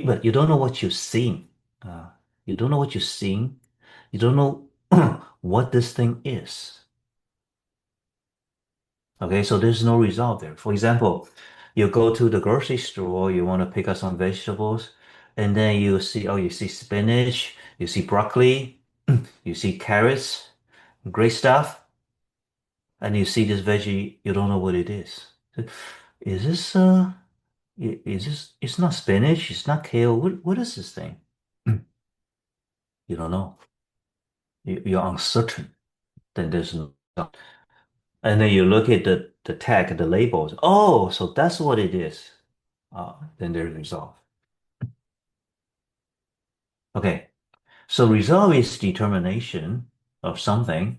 but you don't know what you're seeing. Uh, you don't know what you're seeing. You don't know what this thing is. Okay, so there's no resolve there. For example, you go to the grocery store, you want to pick up some vegetables, and then you see, oh, you see spinach, you see broccoli, you see carrots, great stuff, and you see this veggie, you don't know what it is. Is this is this, it's not spinach, it's not kale. What is this thing? You don't know. You're uncertain. Then there's no, and then you look at the tag, the labels. Oh, so that's what it is. Then there's resolve. Okay, so resolve is determination of something.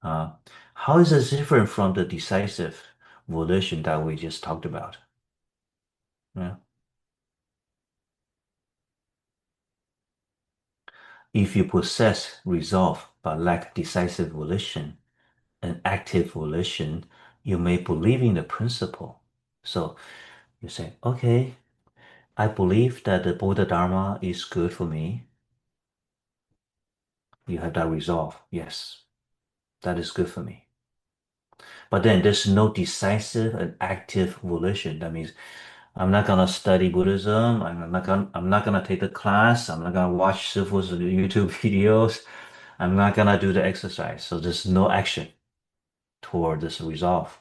Uh, how is this different from the decisive volition that we just talked about? Yeah. If you possess resolve but lack decisive volition and active volition, you may believe in the principle. So you say, okay, I believe that the Buddha Dharma is good for me. You have that resolve. Yes, that is good for me. But then there's no decisive and active volition. That means I'm not gonna study Buddhism. I'm not gonna take the class. I'm not gonna watch Shifu's YouTube videos. I'm not gonna do the exercise. So there's no action toward this resolve,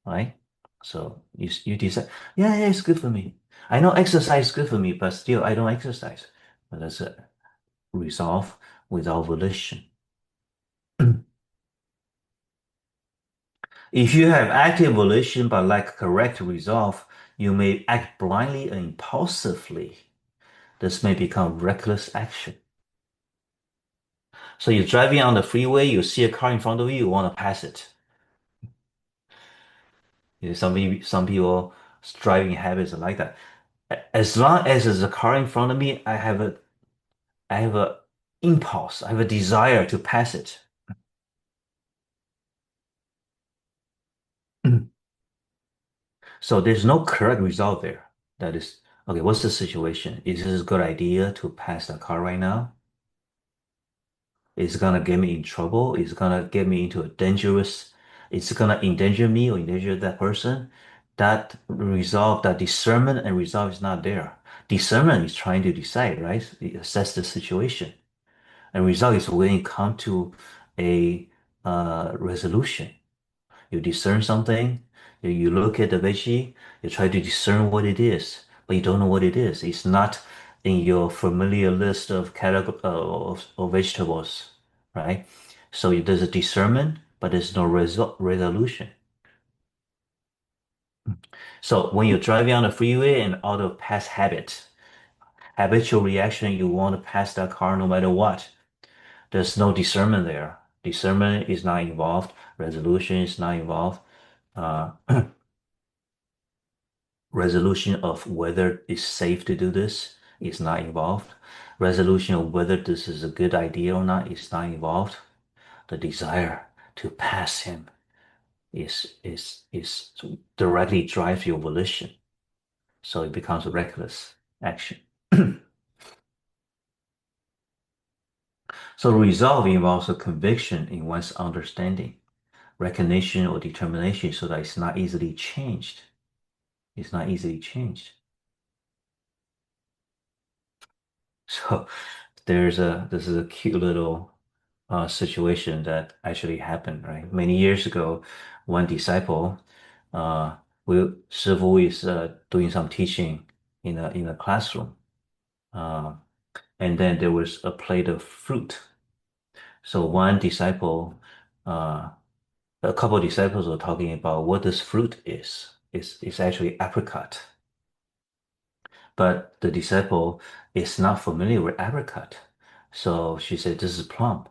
right? So you decide, yeah, it's good for me. I know exercise is good for me, but still I don't exercise. But that's a resolve without volition. If you have active volition but lack correct resolve, you may act blindly and impulsively. This may become reckless action. So you're driving on the freeway, you see a car in front of you, you want to pass it. You know, some people driving habits are like that. As long as there's a car in front of me, I have a impulse, I have a desire to pass it. So there's no correct result there. That is, okay, what's the situation? Is this a good idea to pass the car right now? It's gonna get me in trouble. It's gonna get me into a dangerous, it's gonna endanger me or endanger that person. That resolve, that discernment and resolve is not there. Discernment is trying to decide, right? Assess the situation. And resolve is when you come to a resolution. You discern something, you look at the veggie, you try to discern what it is, but you don't know what it is. It's not in your familiar list of category of vegetables, right? So there's a discernment, but there's no resolution. So when you're driving on the freeway and out of past habitual reaction, you want to pass that car no matter what. There's no discernment there. Discernment is not involved. Resolution is not involved. Uh, Resolution of whether it's safe to do this is not involved. Resolution of whether this is a good idea or not is not involved. The desire to pass him is directly drives your volition. So it becomes a reckless action. So resolve involves a conviction in one's understanding, recognition or determination so that it's not easily changed. It's not easily changed. So this is a cute little situation that actually happened, right? Many years ago, one disciple, uh, Shifu is doing some teaching in a classroom, uh, and then there was a plate of fruit. So one disciple, uh, a couple of disciples were talking about what this fruit is. It's actually apricot, but the disciple is not familiar with apricot. So she said, "This is plum."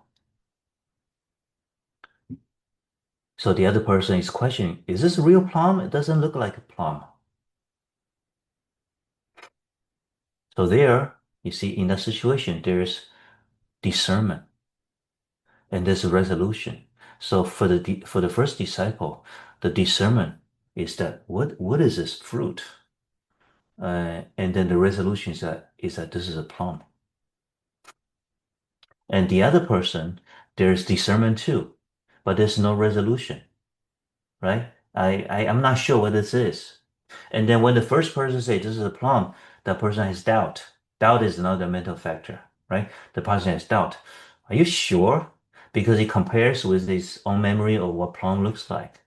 So the other person is questioning, is this a real plum? It doesn't look like a plum. So there, you see, in that situation, there's discernment and there's a resolution. So for the first disciple, the discernment is that what is this fruit? And then the resolution is that this is a plum. And the other person, there's discernment too, but there's no resolution, right? I'm not sure what this is. And then when the first person say this is a plum, that person has doubt. Doubt is another mental factor, right? The person has doubt. Are you sure? Because he compares with his own memory of what plum looks like.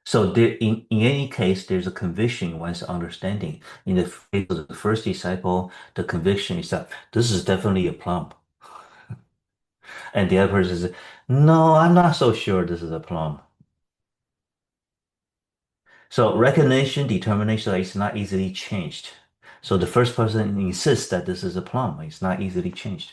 So in any case, there's a conviction in one's understanding. In the case of the first disciple, the conviction is that this is definitely a plum. And the other person says, no, I'm not so sure this is a plum. So recognition, determination is not easily changed. So the first person insists that this is a plum. It's not easily changed.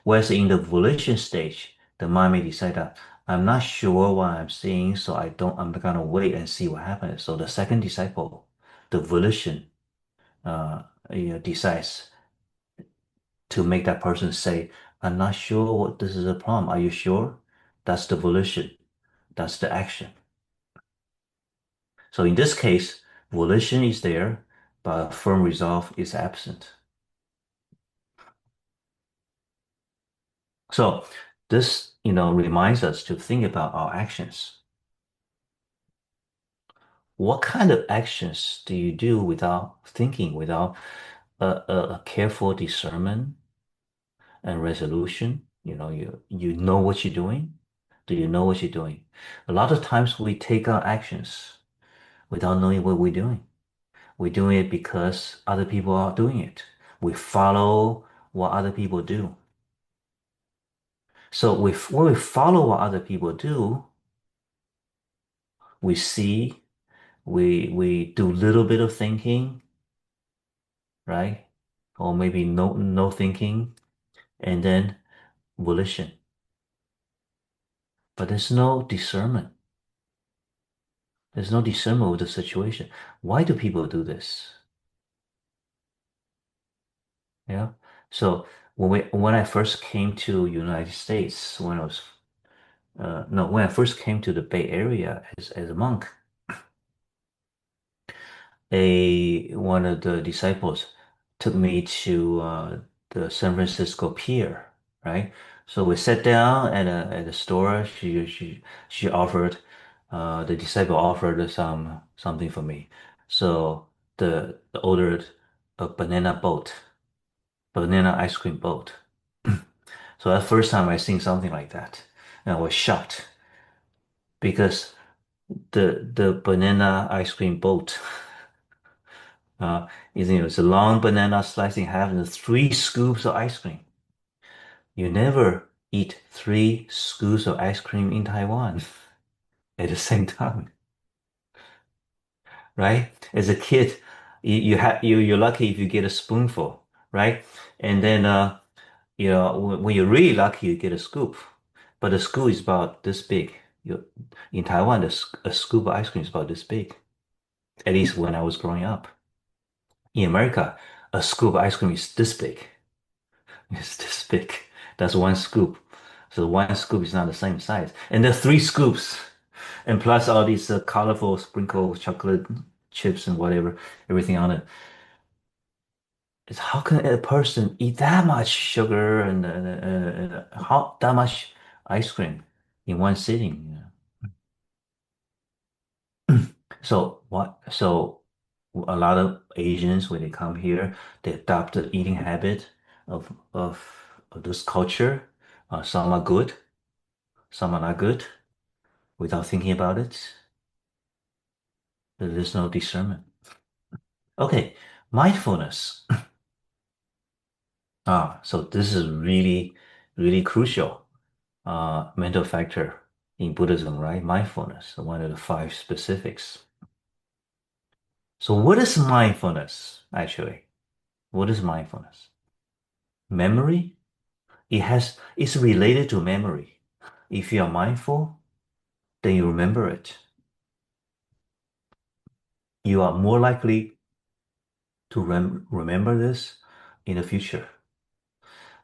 Whereas in the volition stage, the mind may decide that I'm not sure what I'm seeing, so I'm gonna wait and see what happens. So the second disciple, the volition, decides to make that person say, I'm not sure what this is a plum. Are you sure? That's the volition. That's the action. So in this case, volition is there, but firm resolve is absent. So this, reminds us to think about our actions. What kind of actions do you do without thinking, without a careful discernment and resolution? You know what you're doing. Do you know what you're doing? A lot of times we take our actions without knowing what we're doing. We're doing it because other people are doing it. We follow what other people do. So when we follow what other people do, we see, we do a little bit of thinking, right? Or maybe no thinking, and then volition. But there's no discernment. There's no discernment with the situation. Why do people do this? Yeah. So when I first came to United States, when I was no, when I first came to the Bay Area as a monk, a one of the disciples took me to the San Francisco Pier, right? So we sat down at a store. She offered the disciple offered something for me. So the ordered a banana ice cream boat. So that first time I seen something like that, and I was shocked because the banana ice cream boat uh, it's a long banana sliced in half and 3 scoops of ice cream. You never eat 3 scoops of ice cream in Taiwan at the same time, right? As a kid, you're lucky if you get a spoonful, right? And then when you're really lucky, you get a scoop. But the scoop is about this big. In Taiwan, a scoop of ice cream is about this big. At least when I was growing up. In America, a scoop of ice cream is this big. It's this big. That's 1 scoop. So 1 scoop is not the same size. And there's 3 scoops. And plus all these colorful sprinkle chocolate chips and whatever, everything on it. It's how can a person eat that much sugar and how that much ice cream in one sitting? So what? So a lot of Asians when they come here, they adopt the eating habit of this culture. Some are good, some are not good. Without thinking about it, there's no discernment. Okay, mindfulness. So this is really, really crucial mental factor in Buddhism, right? Mindfulness, one of the 5 specifics. So what is mindfulness, actually? What is mindfulness? Memory? It's related to memory. If you are mindful, then you remember it. You are more likely to remember this in the future.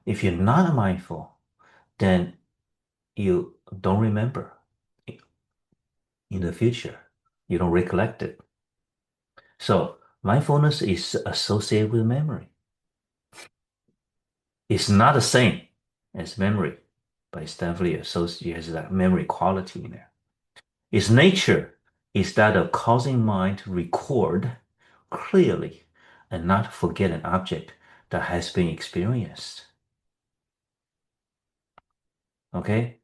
If you're not mindful, then you don't remember in the future. You don't recollect it. So mindfulness is associated with memory. It's not the same as memory, but it's definitely associated, has that memory quality in there. Its nature is that of causing mind to record clearly and not forget an object that has been experienced. Okay?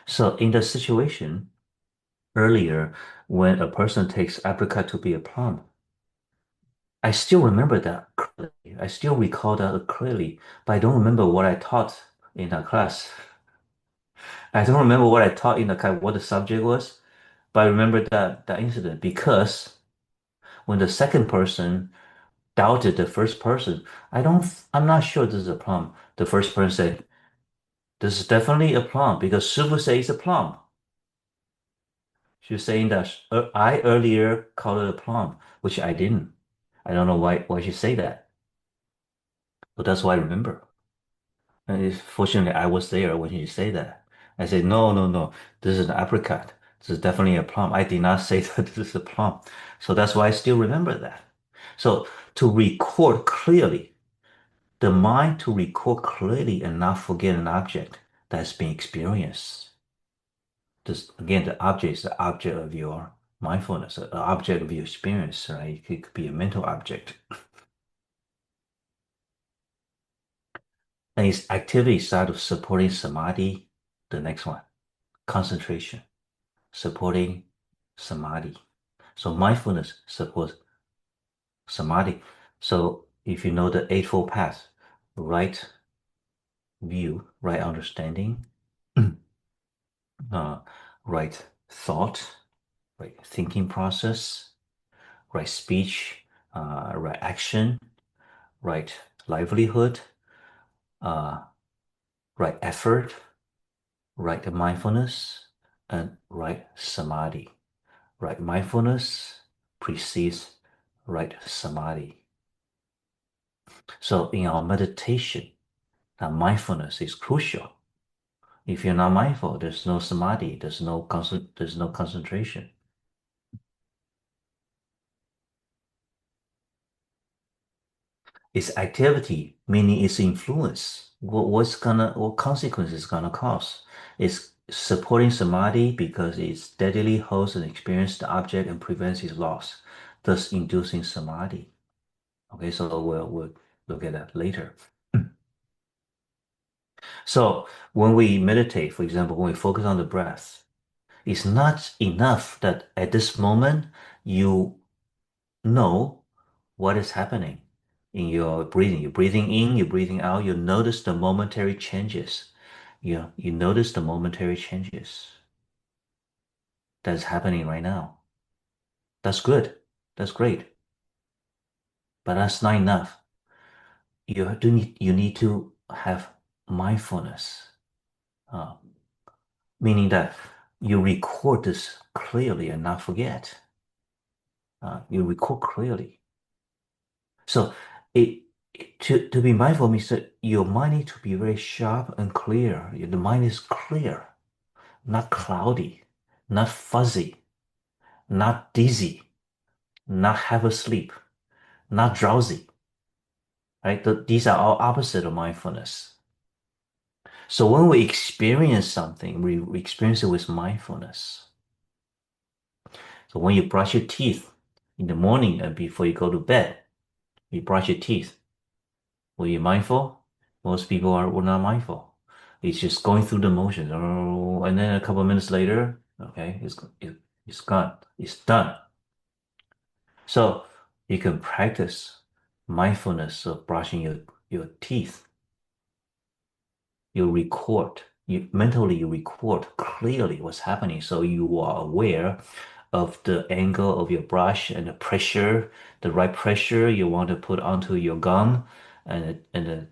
So in the situation earlier, when a person takes apricot to be a plum, I still remember that clearly. I still recall that clearly, but I don't remember what I taught in that class. I don't remember what I taught in the class, what the subject was, but I remember that incident because when the second person doubted the first person, I'm not sure this is a plum. The first person said, this is definitely a plum because Shifu says it's a plum. She was saying that I earlier called it a plum, which I didn't. I don't know why she say that, but that's why I remember. And fortunately, I was there when she said that. I said, no, no, no, this is an apricot. This is definitely a plum. I did not say that this is a plum. So that's why I still remember that. So to record clearly, the mind to record clearly and not forget an object that's been experienced. This, again, the object is the object of your mindfulness, the object of your experience, right? It could be a mental object. And its activity side of supporting samadhi, the next one, concentration, supporting samadhi. So mindfulness supports samadhi. So if you know the Eightfold Path, right view, right understanding, right thought, right thinking process, right speech, right action, right livelihood, uh, right effort, right mindfulness, and right samadhi. Right mindfulness precedes right samadhi. So in our meditation, that mindfulness is crucial. If you're not mindful, there's no samadhi, there's no concentration. Its activity, meaning its influence, what consequence it's gonna cause. It's supporting samadhi because it steadily holds and experiences the object and prevents its loss, thus inducing samadhi. Okay, so we'll look at that later. So when we meditate, for example, when we focus on the breath, it's not enough that at this moment you know what is happening in your breathing. You're breathing in, you're breathing out, you notice the momentary changes. You notice the momentary changes that's happening right now. That's good. That's great. But that's not enough. You need to have mindfulness, uh, meaning that you record this clearly and not forget. You record clearly. So it to be mindful means that your mind needs to be very sharp and clear. The mind is clear, not cloudy, not fuzzy, not dizzy, not half asleep, not drowsy. Right? These are all opposite of mindfulness. So when we experience something, we experience it with mindfulness. So when you brush your teeth in the morning and before you go to bed, you brush your teeth. Were you mindful? Most people were not mindful. It's just going through the motions. And then a couple of minutes later, okay, it's gone. It's done. So you can practice mindfulness of brushing your teeth. You record, you mentally you record clearly what's happening. So you are aware of the angle of your brush and the pressure, the right pressure you want to put onto your gum and the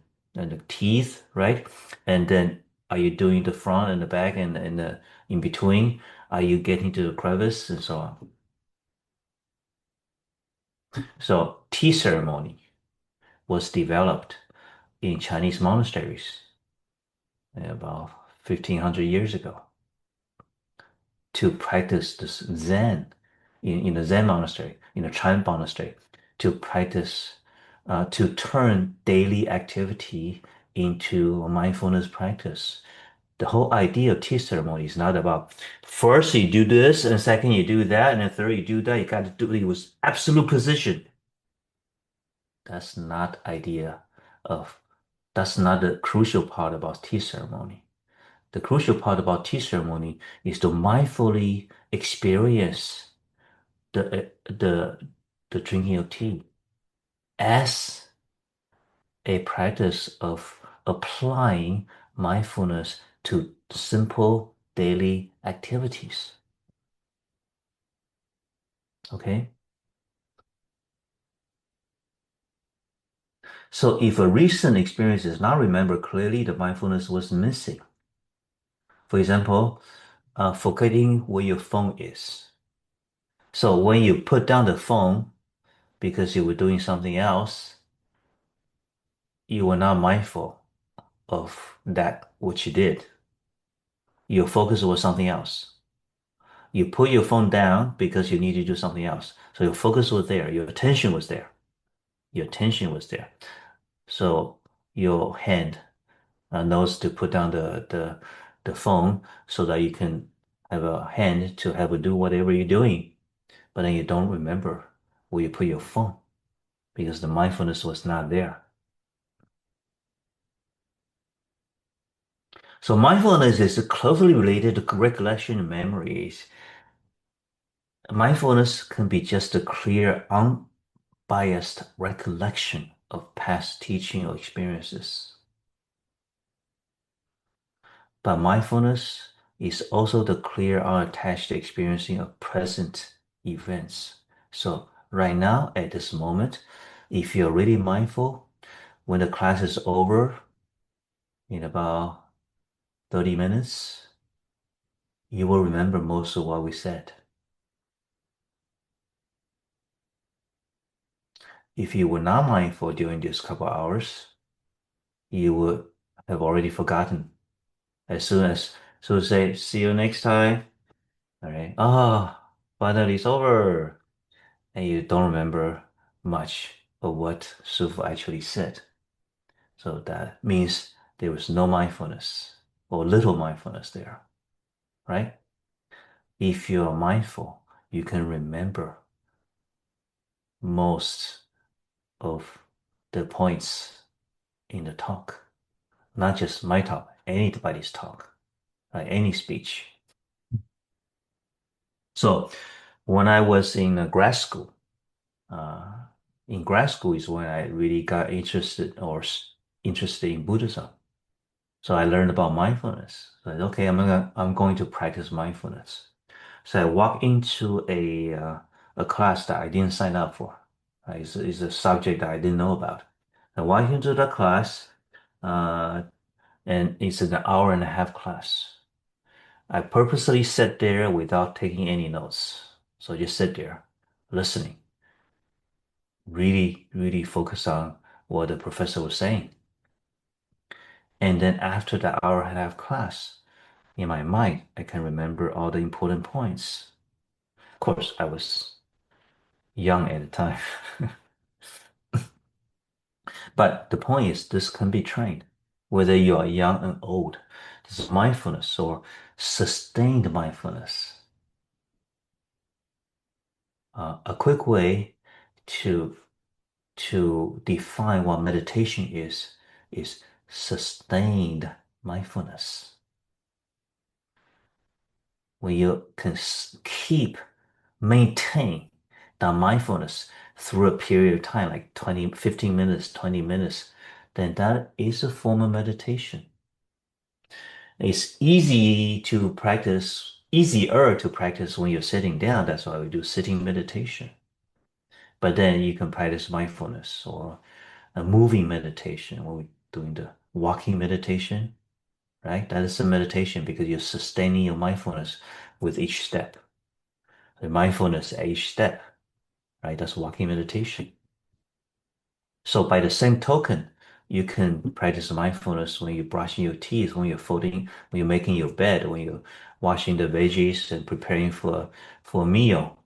teeth, right? And then are you doing the front and the back and the in between? Are you getting to the crevice and so on? So tea ceremony was developed in Chinese monasteries about 1500 years ago to practice this Zen in a Zen monastery, in a Chan monastery, to practice, to turn daily activity into a mindfulness practice. The whole idea of tea ceremony is not about first you do this, and second you do that, and then third you do that. You got to do it with absolute precision. That's not that's not the crucial part about tea ceremony. The crucial part about tea ceremony is to mindfully experience the drinking of tea as a practice of applying mindfulness to simple daily activities. Okay? So if a recent experience is not remembered clearly, the mindfulness was missing. For example, forgetting where your phone is. So when you put down the phone because you were doing something else, you were not mindful of that which you did. Your focus was something else. You put your phone down because you need to do something else. So your focus was there. Your attention was there. Your attention was there. So your hand knows to put down the phone so that you can have a hand to have a do whatever you're doing. But then you don't remember where you put your phone because the mindfulness was not there. So mindfulness is closely related to recollection and memories. Mindfulness can be just a clear, unbiased recollection of past teaching or experiences. But mindfulness is also the clear, unattached experiencing of present events. So right now, at this moment, if you're really mindful, when the class is over in about 30 minutes, you will remember most of what we said. If you were not mindful during these couple hours, you would have already forgotten. As soon as, so say, see you next time. All right. Finally it's over. And you don't remember much of what Shifu actually said. So that means there was no mindfulness or little mindfulness there, right? If you are mindful, you can remember most of the points in the talk, not just my talk, anybody's talk, right? Any speech. So when I was in grad school, uh, in grad school is when I really got interested in Buddhism. So I learned about mindfulness. So I said, okay, I'm going to practice mindfulness. So I walked into a class that I didn't sign up for. It's a subject that I didn't know about. I walked into the class, uh, and it's an hour and a half class. I purposely sat there without taking any notes. So just sit there, listening, really, really focus on what the professor was saying. And then after the hour and a half class, in my mind, I can remember all the important points. Of course, I was young at the time. But the point is, this can be trained. Whether you are young and old, this is mindfulness or sustained mindfulness. A quick way to define what meditation is sustained mindfulness. When you can maintain that mindfulness through a period of time, like 20, 15 minutes, 20 minutes, then that is a form of meditation. It's easier to practice when you're sitting down. That's why we do sitting meditation. But then you can practice mindfulness or a moving meditation when we're doing the walking meditation, right? That is a meditation because you're sustaining your mindfulness with each step. The mindfulness at each step, right? That's walking meditation. So by the same token, You can practice mindfulness when you're brushing your teeth, when you're folding, when you're making your bed, when you're washing the veggies and preparing for a meal,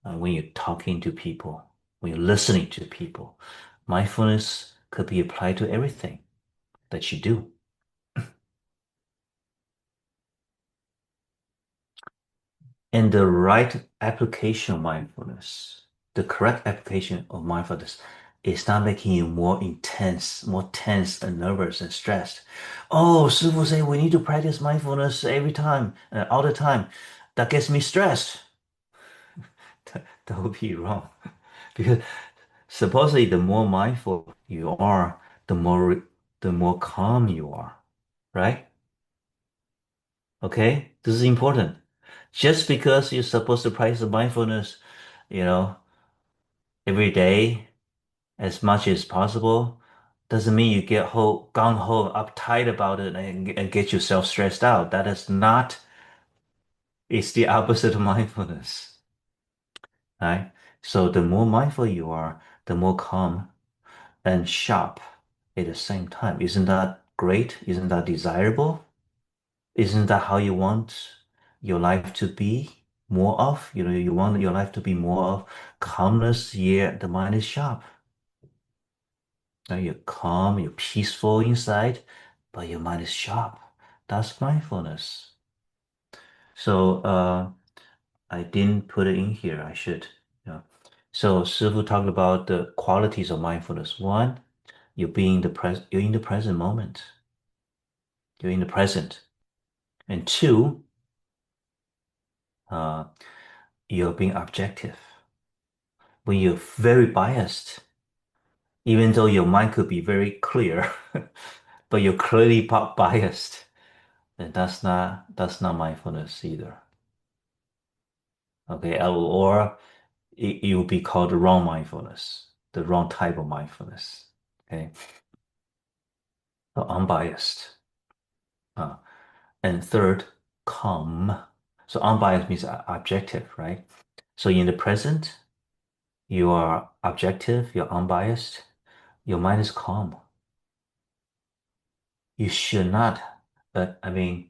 when you're talking to people, when you're listening to people. Mindfulness could be applied to everything that you do. And the right application of mindfulness, the correct application of mindfulness is not making you more intense, more tense and nervous and stressed. Oh, Shifu say we need to practice mindfulness every time, all the time. That gets me stressed. That would be wrong. Because supposedly the more mindful you are, the more calm you are, right? Okay? This is important. Just because you're supposed to practice mindfulness, you know, every day as much as possible, doesn't mean you get whole gung-ho, uptight about it and get yourself stressed out. That is not, it's the opposite of mindfulness, right? So the more mindful you are, the more calm and sharp at the same time. Isn't that great? Isn't that desirable? Isn't that how you want your life to be more of? You know, you want your life to be more of calmness, yet the mind is sharp. Now you're calm, you're peaceful inside, but your mind is sharp. That's mindfulness. So I didn't put it in here. I should. Yeah. So Shifu talked about the qualities of mindfulness. One, you're in the present moment. You're in the present. And two, uh, you're being objective. When you're very biased, even though your mind could be very clear, but you're clearly biased, then that's not mindfulness either. Okay, or it would be called the wrong mindfulness, the wrong type of mindfulness. Okay, so unbiased. Uh, and third, calm. So unbiased means objective, right? So in the present, you are objective, you're unbiased, your mind is calm. You should not, I mean,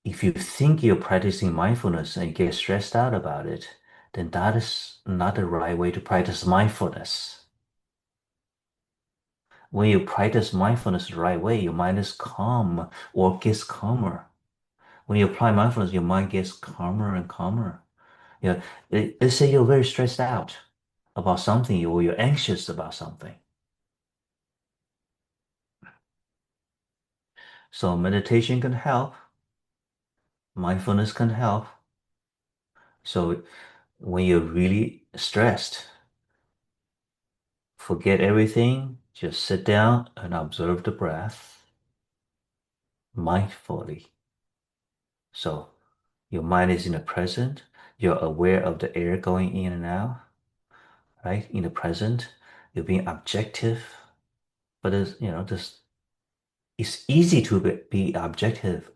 if you think you're practicing mindfulness and get stressed out about it, then that is not the right way to practice mindfulness. When you practice mindfulness the right way, your mind is calm or gets calmer. When you apply mindfulness, your mind gets calmer and calmer. Yeah, let's say you're very stressed out about something or you're anxious about something. So meditation can help, mindfulness can help. So when you're really stressed, forget everything, just sit down and observe the breath mindfully. So your mind is in the present, you're aware of the air going in and out, right? In the present, you're being objective, but it's easy to be objective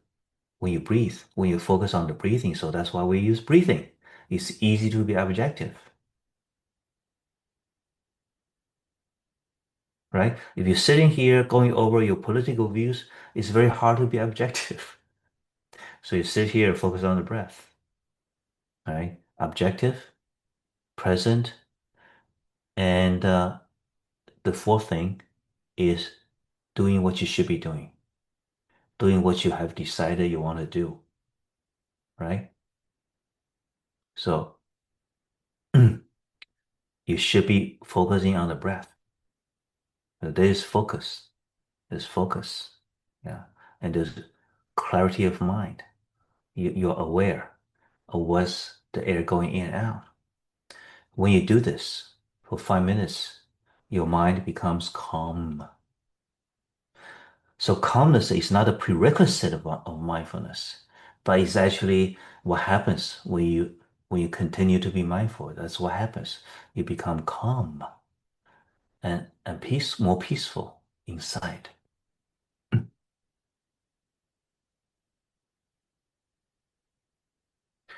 when you breathe, when you focus on the breathing. So that's why we use breathing. It's easy to be objective, right? If you're sitting here going over your political views, it's very hard to be objective. So you sit here and focus on the breath, right? Objective, present, and the fourth thing is doing what you should be doing what you have decided you want to do, right? So you should be focusing on the breath. There is focus. There's focus. Yeah. And there's clarity of mind. You're aware of what's the air going in and out. When you do this for 5 minutes, your mind becomes calm. So calmness is not a prerequisite of mindfulness, but it's actually what happens when you continue to be mindful. That's what happens. You become calm and more peaceful inside.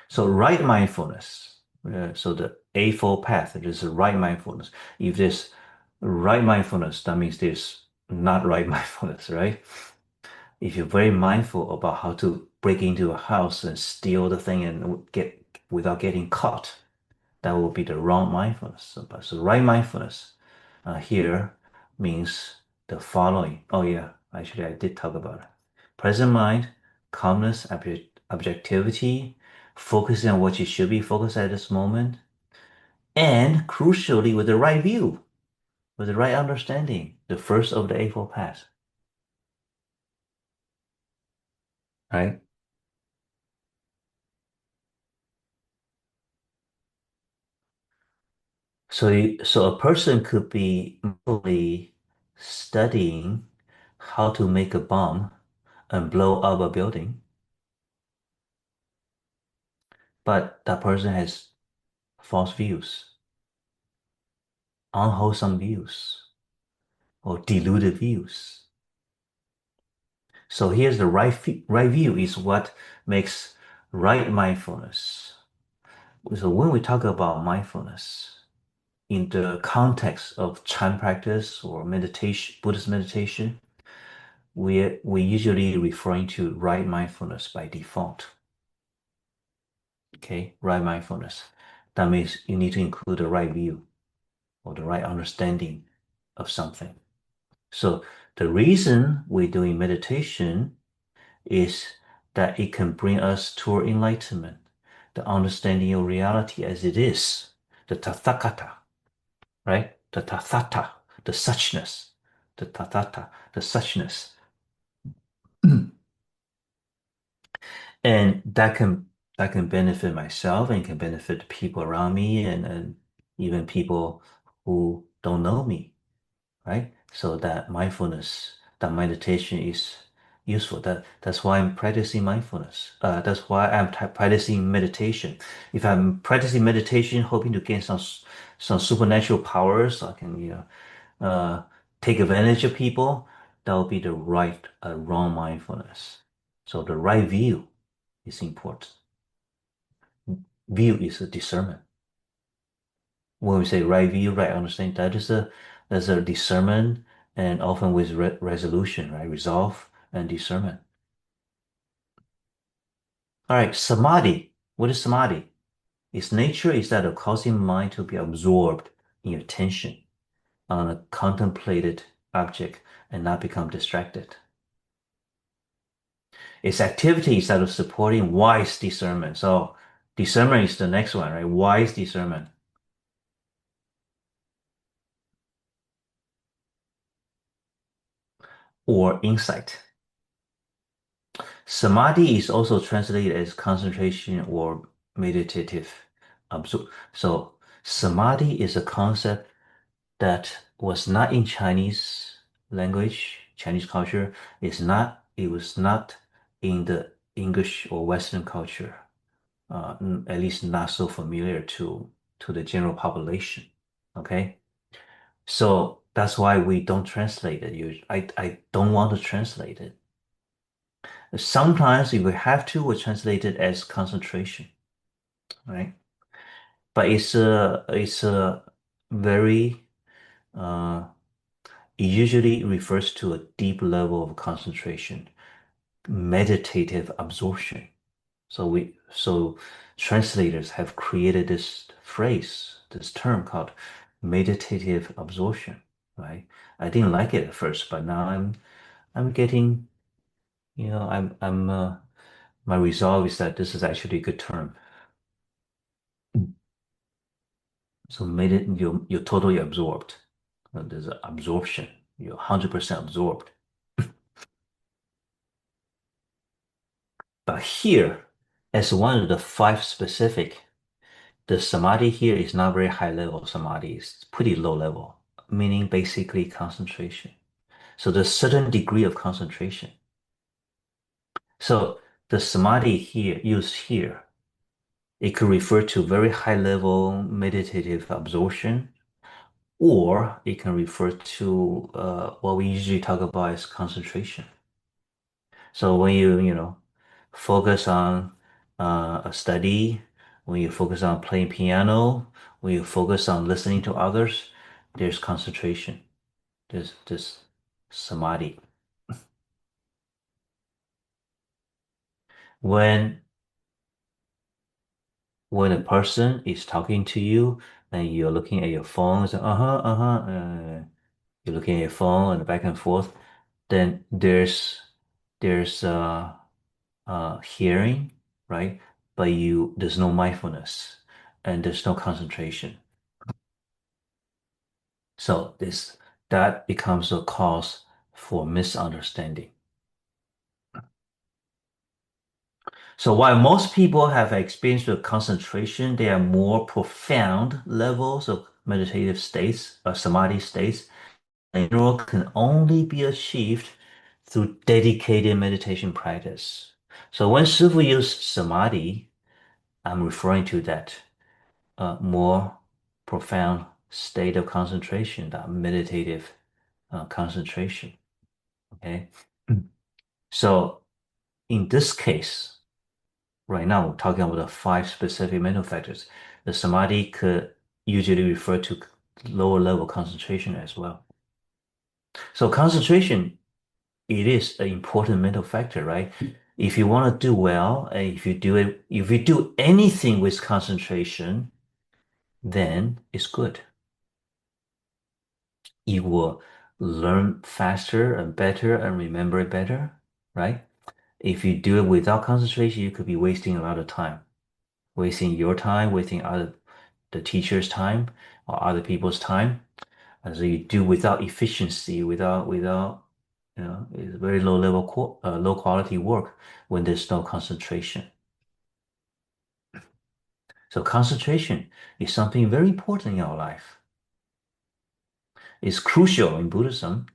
So right mindfulness. So the Eightfold Path, it is the right mindfulness. If there's Right mindfulness, that means there's not right mindfulness, right? If you're very mindful about how to break into a house and steal the thing and get without getting caught, that will be the wrong mindfulness. So right mindfulness here means the following. Oh yeah, actually I did talk about it. Present mind, calmness, objectivity, focusing on what you should be focused at this moment, and crucially with the right view, with the right understanding, the first of the Eightfold Paths, right? So a person could be mentally studying how to make a bomb and blow up a building, but that person has false views, unwholesome views, or deluded views. So here's the right view is what makes right mindfulness. So when we talk about mindfulness in the context of Chan practice or meditation, Buddhist meditation, we usually referring to right mindfulness by default. Okay, right mindfulness. That means you need to include the right view or the right understanding of something. So the reason we're doing meditation is that it can bring us to enlightenment, the understanding of reality as it is, the tathagata, right? The tathata, the suchness, the tathata, the suchness. And that can benefit myself and can benefit people around me and even people who don't know me, right? So that mindfulness, that meditation is useful. That's why I'm practicing mindfulness. That's why I'm practicing meditation. If I'm practicing meditation, hoping to gain some supernatural powers, so I can take advantage of people, that will be the right wrong mindfulness. So the right view is important. View is a discernment. When we say right view, right understanding, that's a discernment and often with resolution, right? Resolve and discernment. All right, samadhi. What is samadhi? Its nature is that of causing mind to be absorbed in your attention on a contemplated object and not become distracted. Its activity is that of supporting wise discernment. So discernment is the next one, right? Wise discernment. Or insight. Samadhi is also translated as concentration or meditative absorb. So samadhi is a concept that was not in Chinese language, Chinese culture. It was not in the English or Western culture, at least not so familiar to the general population. Okay. So that's why we don't translate it. I don't want to translate it. Sometimes if we have to, we translate it as concentration, right? But it's a very it usually refers to a deep level of concentration, meditative absorption. So translators have created this phrase, this term called meditative absorption, right? I didn't like it at first, but now I'm getting, my resolve is that this is actually a good term. So made it you're totally absorbed. There's an absorption. You're 100% absorbed. But here, as one of the five specific, the samadhi here is not very high level samadhi. It's pretty low level, meaning basically concentration. So there's certain degree of concentration. So the samadhi here used here, it could refer to very high level meditative absorption, or it can refer to what we usually talk about as concentration. So when you focus on a study, when you focus on playing piano, when you focus on listening to others, there's concentration, there's samadhi. When a person is talking to you and you're looking at your phone, so, you're looking at your phone and back and forth, then there's hearing, right? But there's no mindfulness and there's no concentration. So that becomes a cause for misunderstanding. So while most people have experience with concentration, there are more profound levels of meditative states or samadhi states. In general, can only be achieved through dedicated meditation practice. So when Shifu used samadhi, I'm referring to that more profound state of concentration, that meditative concentration. Okay. So in this case, right now we're talking about the 5 specific mental factors. The samadhi could usually refer to lower level concentration as well. So concentration, it is an important mental factor, right? If you want to do well, and if you do anything with concentration, then it's good. You will learn faster and better and remember it better, right? If you do it without concentration, you could be wasting a lot of time, wasting your time, wasting the teacher's time or other people's time. And so you do without efficiency, without it's very low quality work when there's no concentration. So concentration is something very important in our life. It's crucial in Buddhism.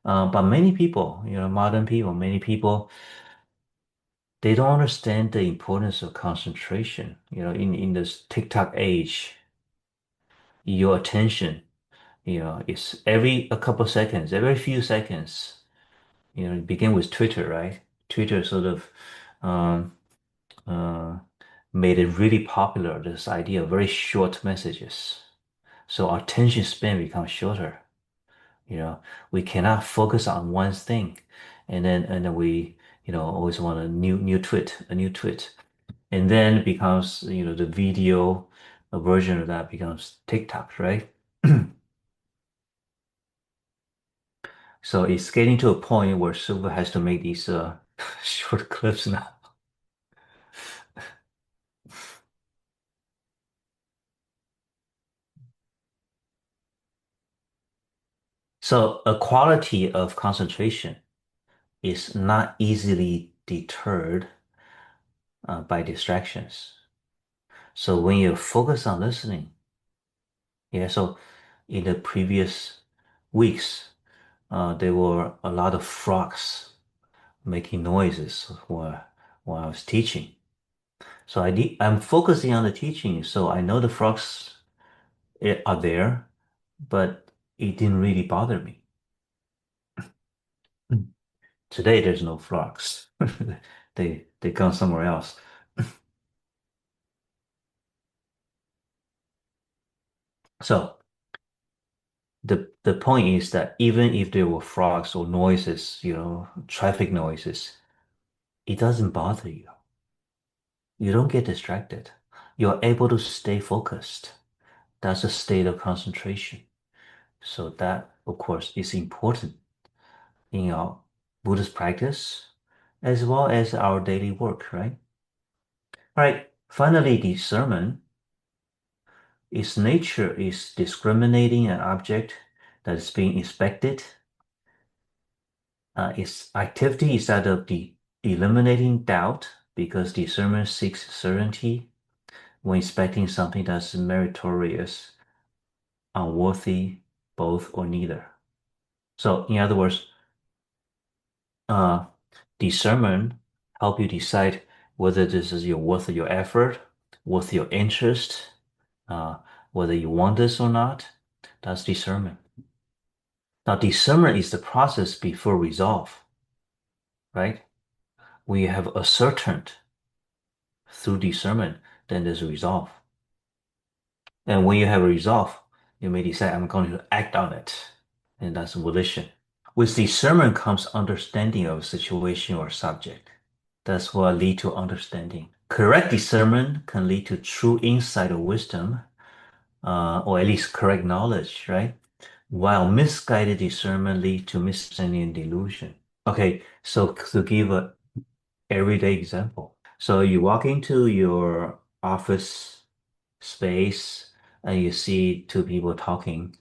But many people, modern people, many people, they don't understand the importance of concentration. In this TikTok age, your attention, it's every a couple seconds, every few seconds. It begin with Twitter, right? Twitter sort of um, uh, made it really popular, this idea of very short messages. So our attention span becomes shorter. We cannot focus on one thing, and then we always want a new tweet, and then it becomes the video version of that becomes TikTok, right? So it's getting to a point where Silver has to make these short clips now. So a quality of concentration is not easily deterred by distractions. So when you focus on listening, yeah, so in the previous weeks, there were a lot of frogs making noises while I was teaching. So I'm focusing on the teaching, so I know the frogs are there, but it didn't really bother me. Today there's no frogs. They gone somewhere else. So the point is that even if there were frogs or noises, traffic noises, it doesn't bother you. You don't get distracted. You're able to stay focused. That's a state of concentration. So that, of course, is important in our Buddhist practice as well as our daily work, right? All right. Finally, the sermon. Its nature is discriminating an object that is being inspected. Its activity is that of the eliminating doubt because discernment seeks certainty when inspecting something that's meritorious, unworthy, both or neither. So, in other words, uh, discernment help you decide whether this is worth your effort, worth your interest, uh, whether you want this or not. That's discernment. Now, discernment is the process before resolve, right? We have ascertained through discernment, then there's a resolve. And when you have a resolve, You may decide I'm going to act on it, and that's volition. With discernment comes understanding of a situation or subject. That's what leads to understanding. Correct discernment can lead to true insight or wisdom, or at least correct knowledge, right? While misguided discernment leads to misunderstanding and delusion. Okay, so to give a everyday example. So you walk into your office space and you see two people talking,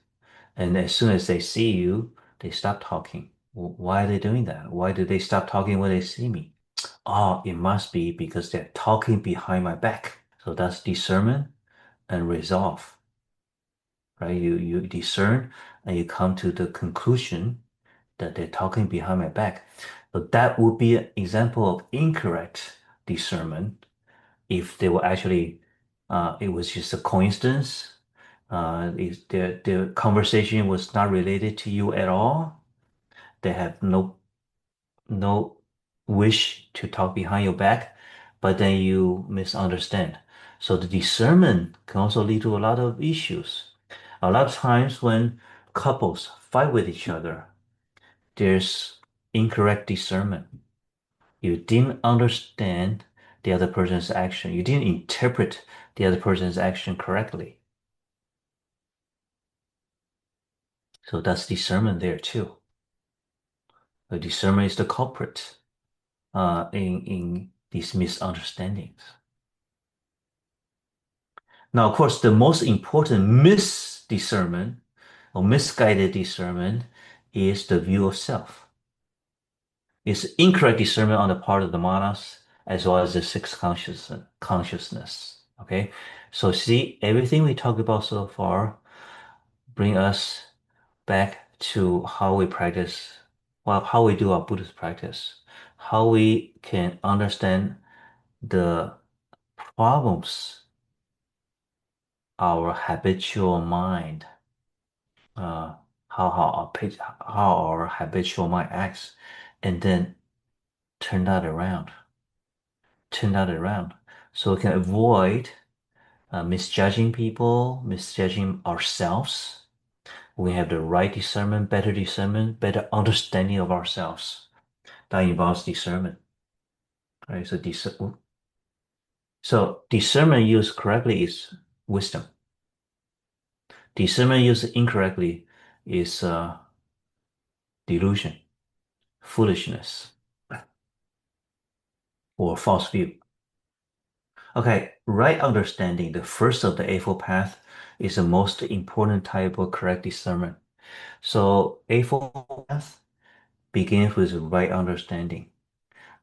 and as soon as they see you, they stop talking. Why are they doing that? Why do they stop talking when they see me? Oh, it must be because they're talking behind my back. So that's discernment and resolve, right? You discern and you come to the conclusion that they're talking behind my back. So that would be an example of incorrect discernment if they were actually, it was just a coincidence. If the conversation was not related to you at all, they have no wish to talk behind your back, but then you misunderstand. So the discernment can also lead to a lot of issues. A lot of times when couples fight with each other, there's incorrect discernment. You didn't understand the other person's action. You didn't interpret the other person's action correctly. So that's discernment there too. The discernment is the culprit in these misunderstandings. Now, of course, the most important misdiscernment or misguided discernment is the view of self. It's incorrect discernment on the part of the manas as well as the sixth consciousness. Okay, so see, everything we talked about so far bring us back to how we practice, well, how we do our Buddhist practice, how we can understand the problems our habitual mind, uh, how our habitual mind acts, and then turn that around, so we can avoid misjudging people, misjudging ourselves. We have the right discernment, better understanding of ourselves. That involves discernment, right? So discernment used correctly is wisdom. Discernment used incorrectly is delusion, foolishness, or false view. Okay, right understanding, the first of the Eightfold Path, is the most important type of correct discernment. So Eightfold Path begins with right understanding.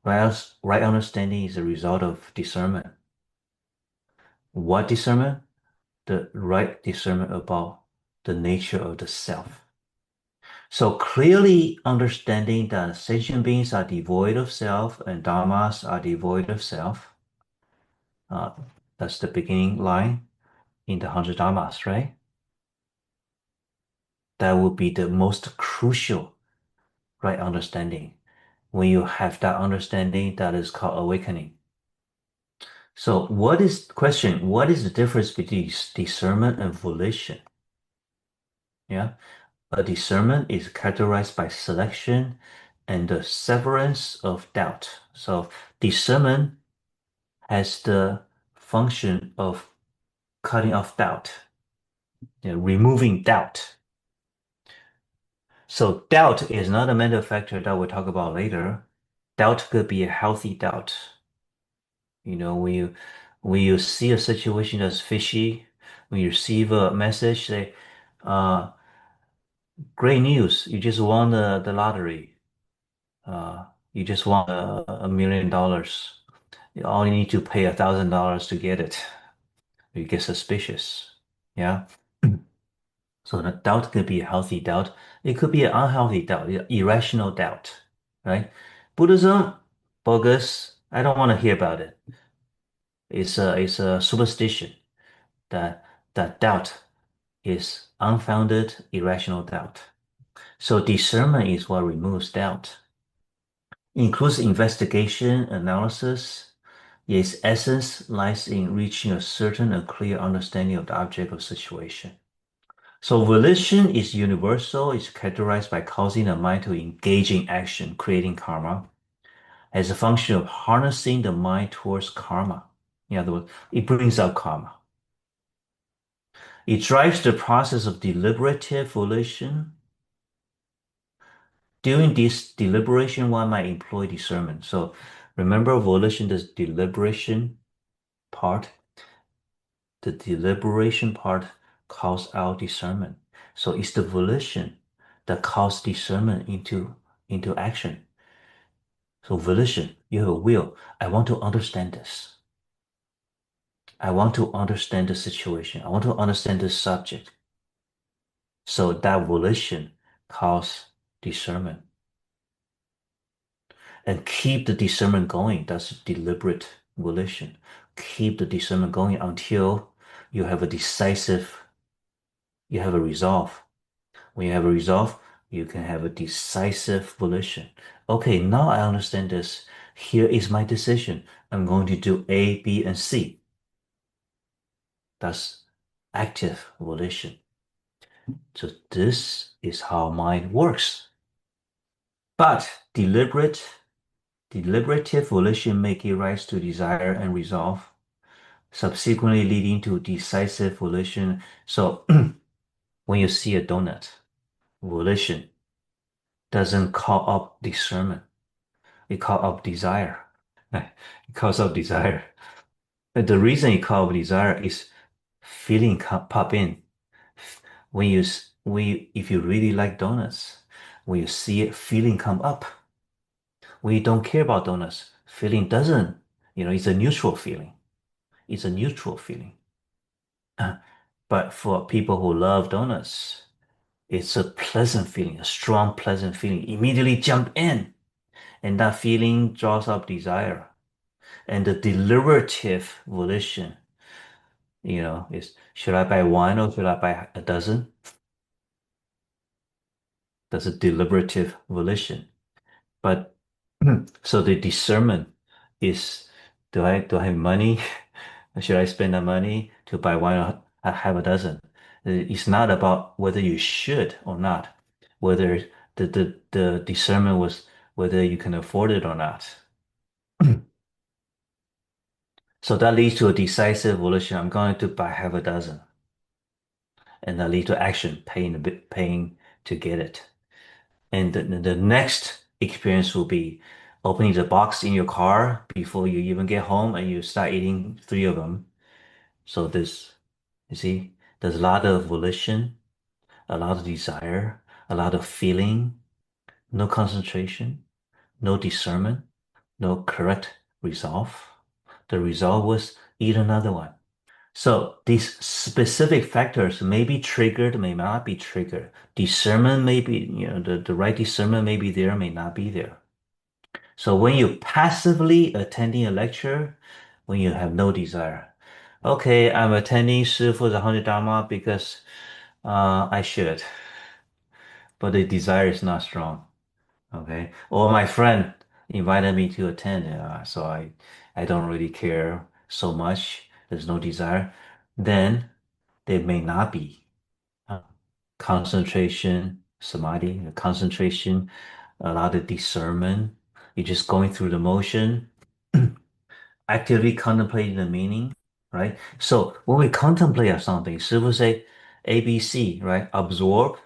Right understanding is a result of discernment. What discernment? The right discernment about the nature of the self. So clearly understanding that sentient beings are devoid of self and dharmas are devoid of self. That's the beginning line in the 100 Dharmas, right? That would be the most crucial right understanding. When you have that understanding, that is called awakening. So what is the difference between discernment and volition? Yeah. A discernment is characterized by selection and the severance of doubt. So discernment has the function of cutting off doubt, removing doubt. So doubt is not a mental factor that we'll talk about later. Doubt could be a healthy doubt. When you see a situation that's fishy, when you receive a message, say, uh, great news, you just won the lottery. You just won $1 million. You only need to pay $1,000 to get it. You get suspicious. Yeah. So the doubt could be a healthy doubt. It could be an unhealthy doubt, irrational doubt, right? Buddhism, bogus. I don't want to hear about it. It's a superstition that doubt is unfounded, irrational doubt. So discernment is what removes doubt. Includes investigation, analysis. Its essence lies in reaching a certain and clear understanding of the object of situation. So volition is universal. It's characterized by causing the mind to engage in action, creating karma, as a function of harnessing the mind towards karma. In other words, it brings out karma. It drives the process of deliberative volition. During this deliberation, one might employ discernment. So remember volition, this deliberation part. The deliberation part calls out discernment. So it's the volition that calls discernment into action. So volition, you have a will. I want to understand this. I want to understand the situation. I want to understand the subject. So that volition calls discernment. And keep the discernment going. That's deliberate volition. Keep the discernment going until you have a resolve. When you have a resolve, you can have a decisive volition. Okay, now I understand this. Here is my decision. I'm going to do A, B, and C. That's active volition. So this is how mind works. But deliberative volition may give rise to desire and resolve, subsequently leading to decisive volition. So when you see a donut, volition doesn't call up discernment. It calls up desire. It calls up desire. And the reason it calls up desire is feeling pop in. If you really like donuts, when you see it, feeling come up. When you don't care about donuts, feeling doesn't, it's a neutral feeling. It's a neutral feeling. But for people who love donuts, it's a pleasant feeling, a strong, pleasant feeling. Immediately jump in, and that feeling draws up desire. And the deliberative volition, is should I buy one or should I buy a dozen? That's a deliberative volition. But so the discernment is, do I have money? Should I spend the money to buy one or have a dozen? It's not about whether you should or not, whether the discernment was whether you can afford it or not. So that leads to a decisive volition. I'm going to have a dozen. And that leads to action, paying to get it. And the next experience will be opening the box in your car before you even get home and you start eating three of them. So you see, there's a lot of volition, a lot of desire, a lot of feeling, no concentration, no discernment, no correct resolve. The resolve was eat another one. So these specific factors may be triggered, may not be triggered. Discernment may be, the right discernment may be there, may not be there. So when you're passively attending a lecture, when you have no desire, okay, I'm attending Shifu's 100 Dharma because I should, but the desire is not strong. Okay, or my friend invited me to attend, so I don't really care so much. There's no desire. Then there may not be uh, concentration, samadhi, concentration, a lot of discernment. You're just going through the motion, actively contemplating the meaning, right? So when we contemplate on something, Shifu say ABC, right? Absorb,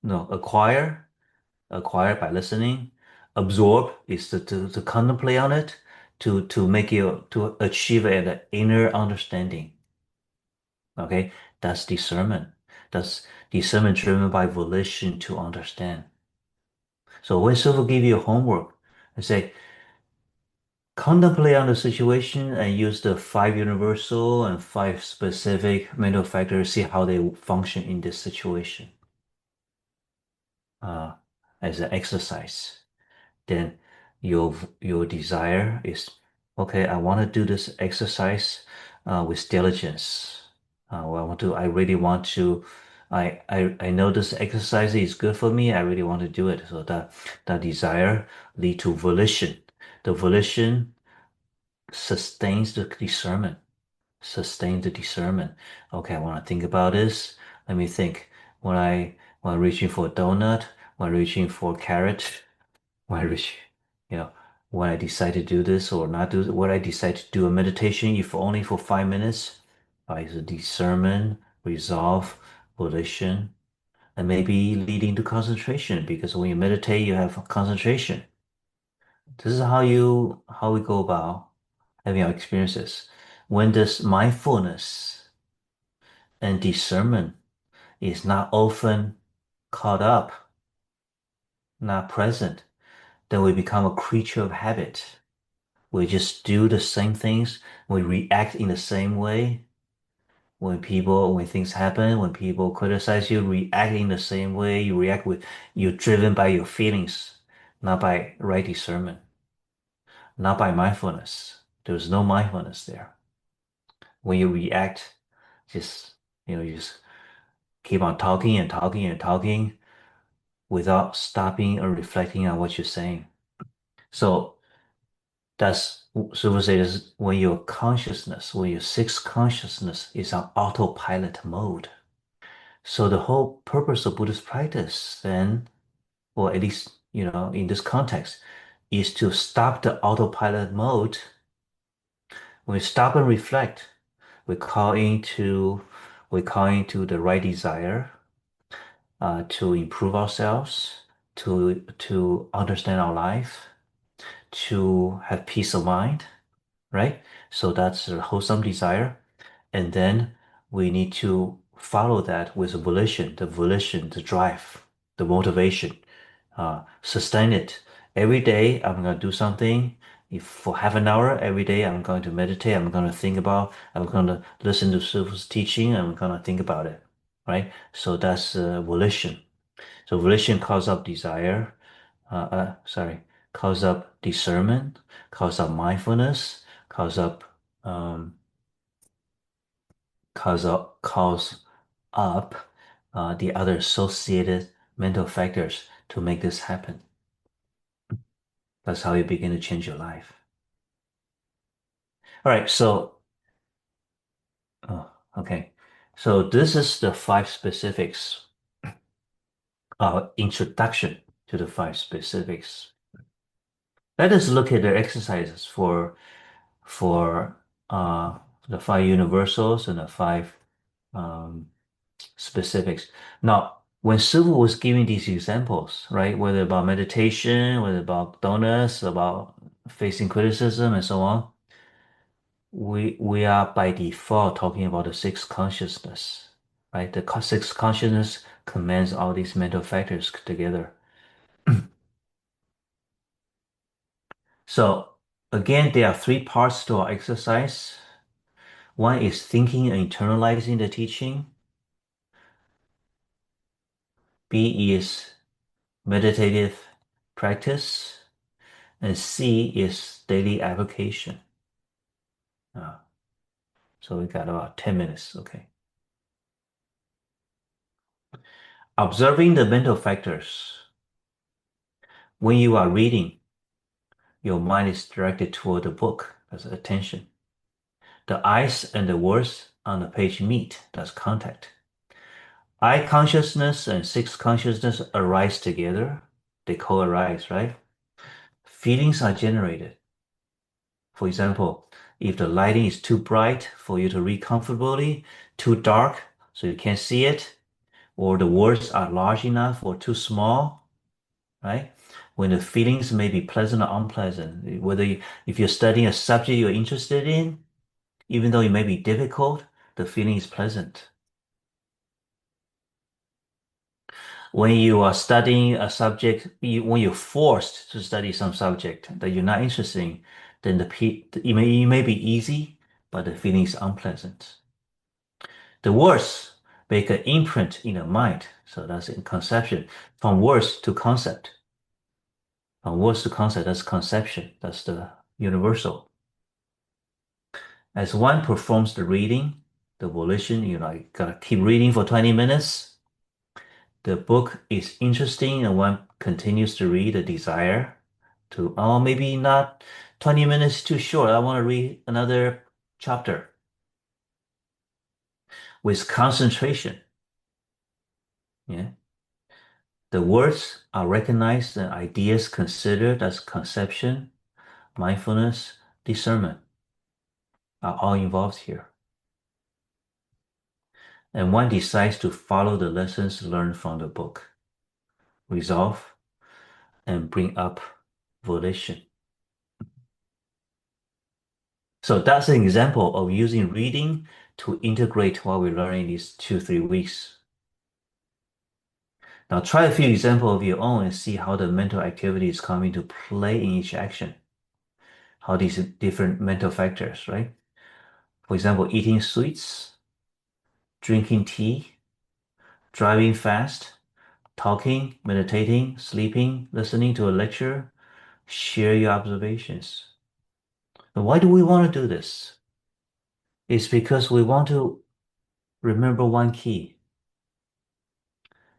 no, acquire by listening. Absorb is to contemplate on it, to make you to achieve an inner understanding. Okay, that's discernment. That's discernment driven by volition to understand. So when Shifu give you homework and say, contemplate on the situation and use the five universal and five specific mental factors, see how they function in this situation uh, as an exercise. Then your desire is, okay, I want to do this exercise with diligence. I really want to, I know this exercise is good for me. I really want to do it. So that desire lead to volition. The volition sustains the discernment. Sustain the discernment. Okay, I want to think about this. Let me think. when reaching for a donut, when reaching for a carrot, when I reach, you know, when I decide to do this or not do, when I decide to do a meditation, if only for 5 minutes, by the discernment, resolve, volition, and maybe leading to concentration, because when you meditate, you have concentration. This is how we go about having our experiences. When this mindfulness and discernment is not often caught up, not present, then we become a creature of habit. We just do the same things. We react in the same way. When things happen, when people criticize you, react in the same way. You're driven by your feelings, not by right discernment, not by mindfulness. There's no mindfulness there. When you react, just, you just keep on talking and talking and talking without stopping or reflecting on what you're saying. So we say is when when your sixth consciousness is on autopilot mode. So the whole purpose of Buddhist practice then, or at least, in this context, is to stop the autopilot mode. When we stop and reflect, we call into the right desire, to improve ourselves, to understand our life, to have peace of mind, right? So that's a wholesome desire. And then we need to follow that with volition, the drive, the motivation, sustain it. Every day I'm going to do something. If for half an hour every day I'm going to meditate, I'm going to listen to Shifu's teaching, I'm going to think about it, right? So that's volition. So volition calls up desire, calls up discernment, calls up mindfulness, calls up um, calls up the other associated mental factors to make this happen. That's how you begin to change your life. All right, so okay, so this is the 5 specifics. Introduction to the 5 specifics. Let us look at the exercises for the 5 universals and the 5 um, specifics. Now, when Shifu was giving these examples, right, whether about meditation, whether about donuts, about facing criticism, and so on, we are by default talking about the sixth consciousness, right? The sixth consciousness commands all these mental factors together. So again, there are 3 parts to our exercise. One is thinking and internalizing the teaching. B is meditative practice. And C is daily application. So we got about 10 minutes, okay. Observing the mental factors. When you are reading, your mind is directed toward the book, that's attention. The eyes and the words on the page meet, that's contact. Eye consciousness and sixth consciousness arise together. They co-arise, right? Feelings are generated. For example, if the lighting is too bright for you to read comfortably, too dark so you can't see it, or the words are large enough or too small, right? When the feelings may be pleasant or unpleasant, if you're studying a subject you're interested in, even though it may be difficult, the feeling is pleasant. When you are studying a subject, when you're forced to study some subject that you're not interested in, then it may be easy, but the feeling is unpleasant. The words make an imprint in the mind. So that's in conception. From words to concept. From words to concept, that's conception. That's the universal. As one performs the reading, the volition, you gotta keep reading for 20 minutes. The book is interesting and one continues to read the desire to, oh, maybe not 20 minutes too short. I want to read another chapter. With concentration, Yeah. The words are recognized and ideas considered as conception, mindfulness, discernment are all involved here. And one decides to follow the lessons learned from the book, resolve, and bring up volition. So that's an example of using reading to integrate what we learn in these 2-3 weeks. Now try a few examples of your own and see how the mental activities come into play in each action. How these different mental factors, right? For example, eating sweets, drinking tea, driving fast, talking, meditating, sleeping, listening to a lecture, share your observations. And why do we want to do this? It's because we want to remember one key.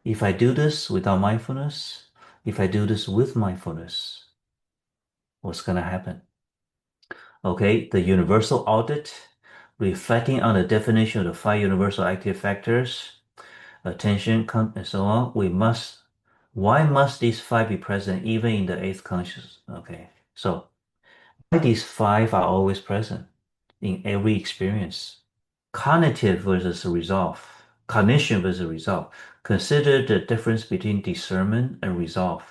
If I do this without mindfulness, if I do this with mindfulness, what's going to happen? Okay, the universal audit, reflecting on the definition of the 5 universal active factors, attention, and so on, why must these 5 be present even in the 8th conscious? Okay, so why these 5 are always present in every experience? Cognitive versus resolve. Cognition versus resolve. Consider the difference between discernment and resolve.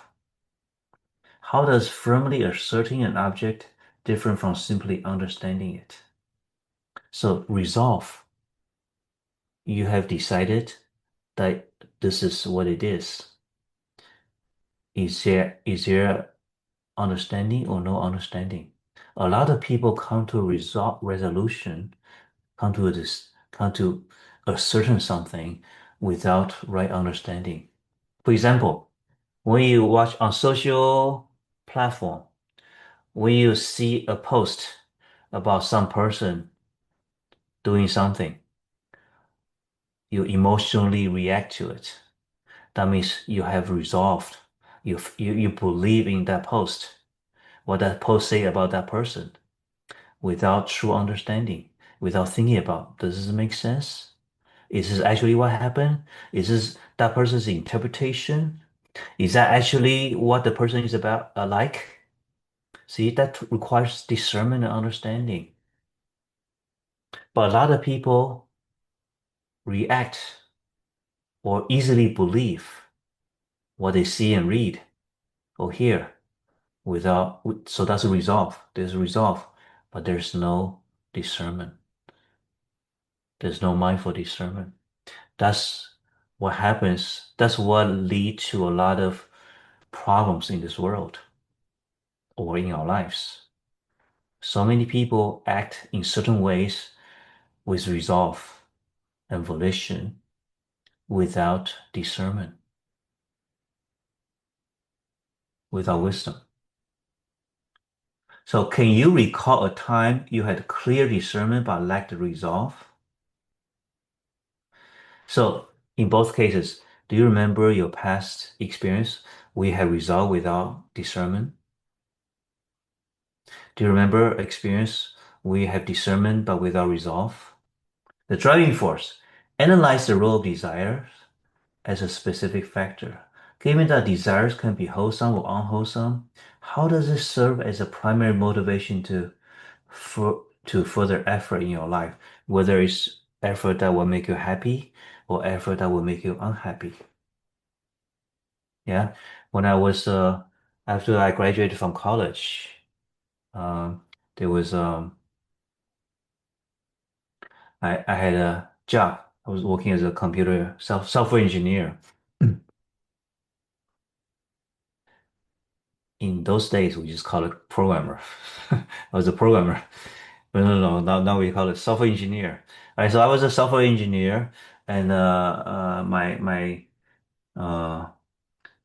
How does firmly asserting an object differ from simply understanding it? So resolve, you have decided that this is what it is. Is there understanding or no understanding? A lot of people come to a resolution, come to a certain something without right understanding. For example, when you watch on social platform, when you see a post about some person doing something, you emotionally react to it. That means you have resolved. You believe in that post, what that post say about that person, without true understanding, without thinking about, does this make sense? Is this actually what happened? Is this that person's interpretation? Is that actually what the person is about like? See, that requires discernment and understanding. But a lot of people react or easily believe what they see and read or hear so that's a resolve. There's a resolve, but there's no discernment. There's no mindful discernment. That's what happens. That's what leads to a lot of problems in this world or in our lives. So many people act in certain ways with resolve and volition without discernment, without wisdom. So can you recall a time you had clear discernment but lacked resolve? So in both cases, do you remember your past experience where you had resolve without discernment? Do you remember experience where you have discernment but without resolve? The driving force. Analyze the role of desire as a specific factor. Given that desires can be wholesome or unwholesome, how does it serve as a primary motivation to further effort in your life, whether it's effort that will make you happy or effort that will make you unhappy? Yeah, when I was after I graduated from college, there was I had a job. I was working as a computer software engineer. In those days, we just call it programmer. I was a programmer. But no. Now we call it software engineer. All right, so I was a software engineer, and my uh,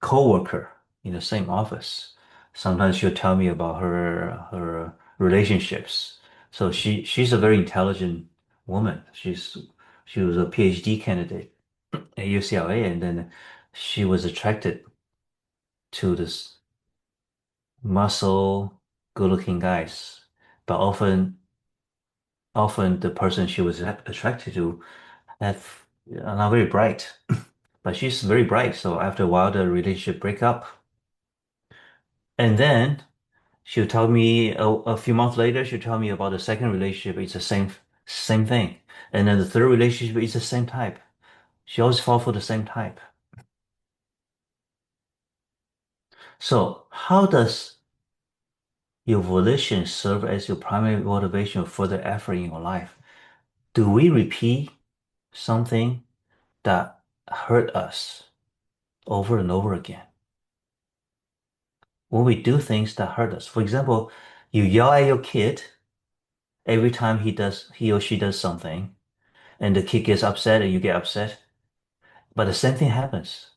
coworker in the same office. Sometimes she'll tell me about her relationships. So she's a very intelligent woman. She was a PhD candidate at UCLA, and then she was attracted to this muscle, good-looking guys. But often the person she was attracted to had not very bright. but she's very bright. So after a while, the relationship break up. And then she'll tell me a few months later, she'll tell me about the second relationship. It's the same thing. And then the third relationship is the same type. She always fall for the same type. So how does your volition serve as your primary motivation for further effort in your life? Do we repeat something that hurt us over and over again? When we do things that hurt us, for example, you yell at your kid every time he or she does something, and the kid gets upset and you get upset, but the same thing happens.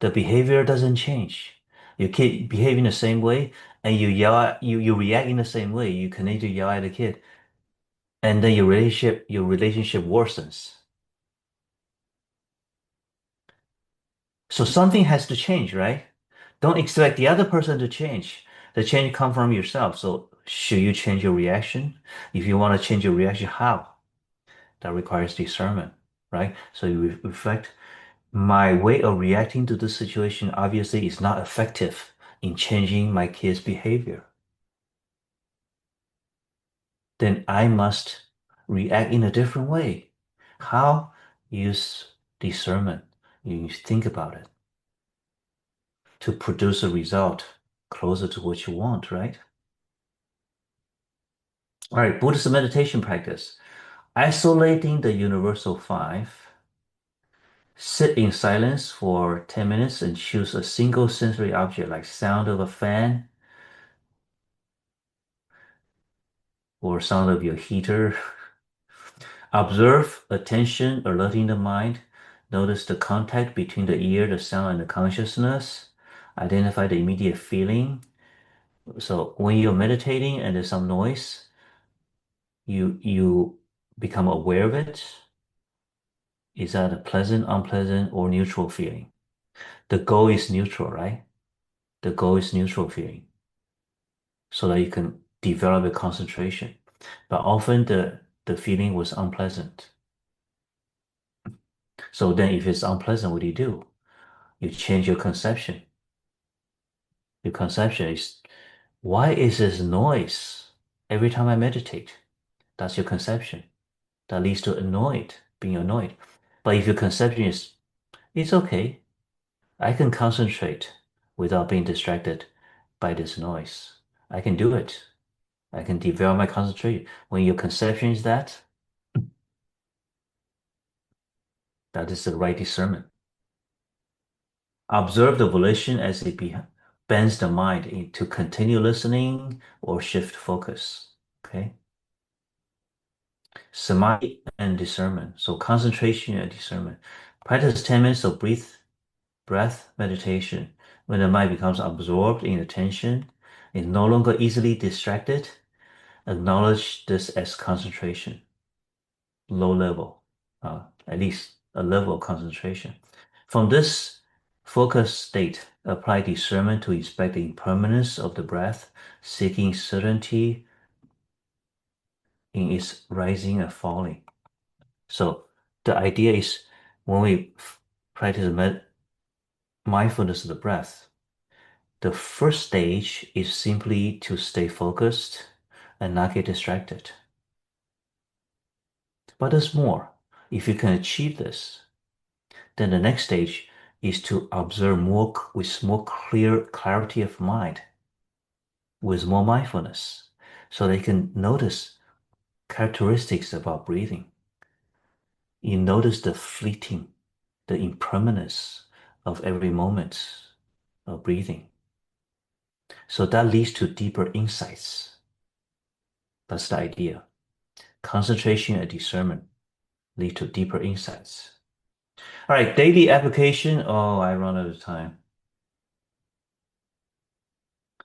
The behavior doesn't change. You keep behaving the same way, and you react in the same way. You continue to yell at the kid, and then your relationship worsens. So something has to change, right? Don't expect the other person to change. The change comes from yourself. So should you change your reaction? If you want to change your reaction, how? That requires discernment, right? So you reflect, my way of reacting to this situation obviously is not effective in changing my kid's behavior. Then I must react in a different way. How? Use discernment. You think about it to produce a result closer to what you want, right? All right, Buddhist meditation practice. Isolating the universal five. Sit in silence for 10 minutes and choose a single sensory object like sound of a fan or sound of your heater. Observe attention, alerting the mind. Notice the contact between the ear, the sound, and the consciousness. Identify the immediate feeling. So when you're meditating and there's some noise, you become aware of it. Is that a pleasant, unpleasant, or neutral feeling? The goal is neutral, right? The goal is neutral feeling so that you can develop a concentration. But often the feeling was unpleasant. So then if it's unpleasant, what do? You change your conception. Your conception is, why is this noise every time I meditate? That's your conception. That leads to being annoyed. But if your conception is, it's okay, I can concentrate without being distracted by this noise. I can do it. I can develop my concentration. When your conception is that is the right discernment. Observe the volition as it bends the mind to continue listening or shift focus. Okay. Samadhi and discernment. So concentration and discernment. Practice 10 minutes of breath meditation. When the mind becomes absorbed in attention, is no longer easily distracted, acknowledge this as concentration. Low level, at least a level of concentration. From this focused state, apply discernment to inspect the impermanence of the breath, seeking certainty in its rising and falling. So the idea is when we practice mindfulness of the breath, the first stage is simply to stay focused and not get distracted. But there's more. If you can achieve this, then the next stage is to observe with more clarity of mind, with more mindfulness, so they can notice characteristics about breathing. You notice the fleeting, the impermanence of every moment of breathing. So that leads to deeper insights. That's the idea. Concentration and discernment lead to deeper insights. All right, daily application. Oh, I run out of time.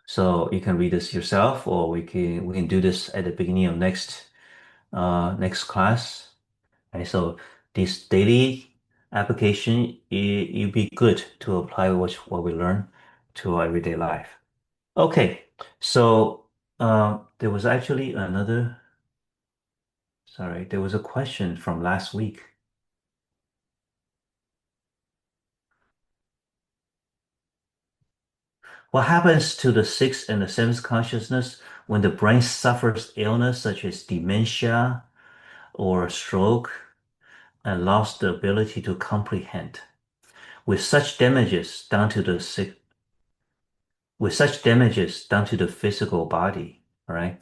So you can read this yourself, or we can do this at the beginning of next class. Okay, so this daily application, it'd be good to apply what we learn to our everyday life. Okay, so there was actually there was a question from last week. What happens to the sixth and the seventh consciousness when the brain suffers illness such as dementia or stroke and lost the ability to comprehend? With such damages done to the physical body, all right?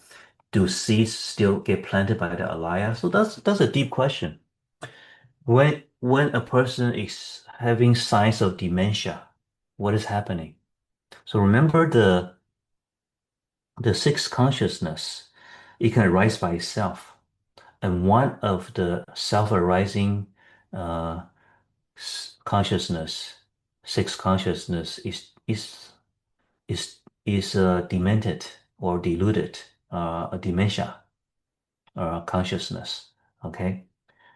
Do seeds still get planted by the alaya? So that's a deep question. When a person is having signs of dementia, what is happening? So remember the sixth consciousness, it can arise by itself. And one of the self-arising uh, consciousness, sixth consciousness is demented or diluted, a dementia consciousness. Okay,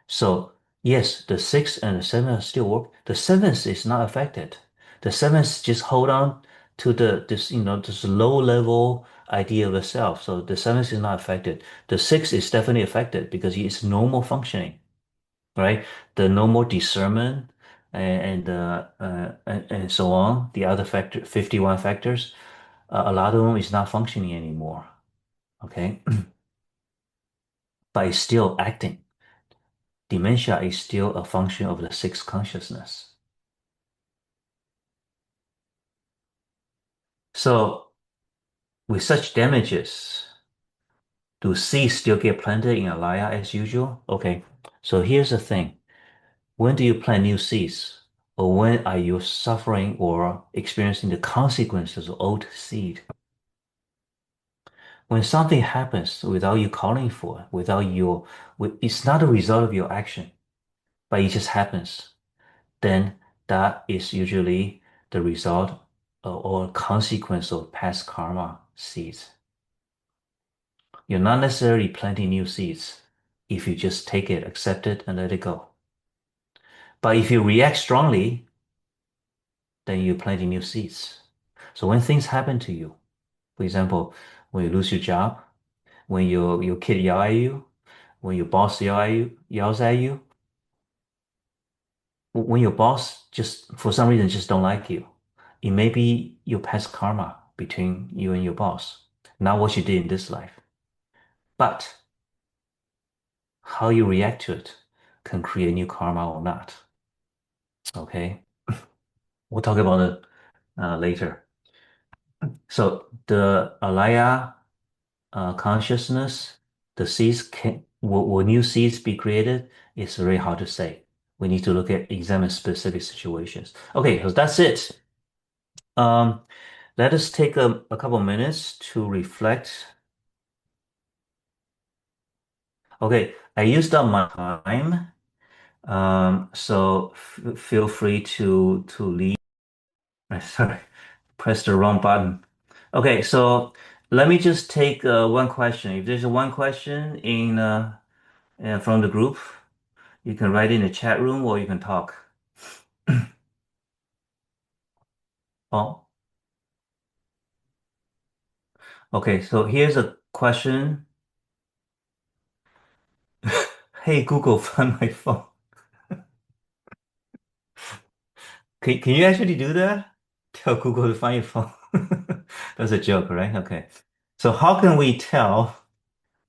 so yes, the sixth and the seventh still work. The seventh is not affected. The seventh just hold on to this low level idea of the self. So the seventh is not affected. The sixth is definitely affected because it's normal functioning, right? The normal discernment and so on. The other 51 factors, a lot of them is not functioning anymore. Okay, but it's still acting. Dementia is still a function of the sixth consciousness. So with such damages, do seeds still get planted in alaya as usual? Okay, so here's the thing. When do you plant new seeds? Or when are you suffering or experiencing the consequences of old seed? When something happens without you calling for it, it's not a result of your action, but it just happens, then that is usually the result or consequence of past karma seeds. You're not necessarily planting new seeds if you just take it, accept it, and let it go. But if you react strongly, then you're planting new seeds. So when things happen to you, for example, when you lose your job, when your kid yell at you, when your boss yells at you, when your boss just for some reason just don't like you, it may be your past karma between you and your boss, not what you did in this life. But how you react to it can create new karma or not. Okay, we'll talk about it later. So the alaya consciousness, the seeds will new seeds be created? It's very hard to say. We need to examine specific situations. Okay, so that's it. Um, Let us take a couple minutes to reflect. Okay, I used up my time, so feel free to leave. Sorry, press the wrong button. Okay, so let me just take one question. If there's one question from the group, you can write in the chat room or you can talk. Oh, okay, so here's a question. Hey Google, find my phone. Can you actually do that? Tell Google to find your phone. That's a joke, right? Okay. So how can we tell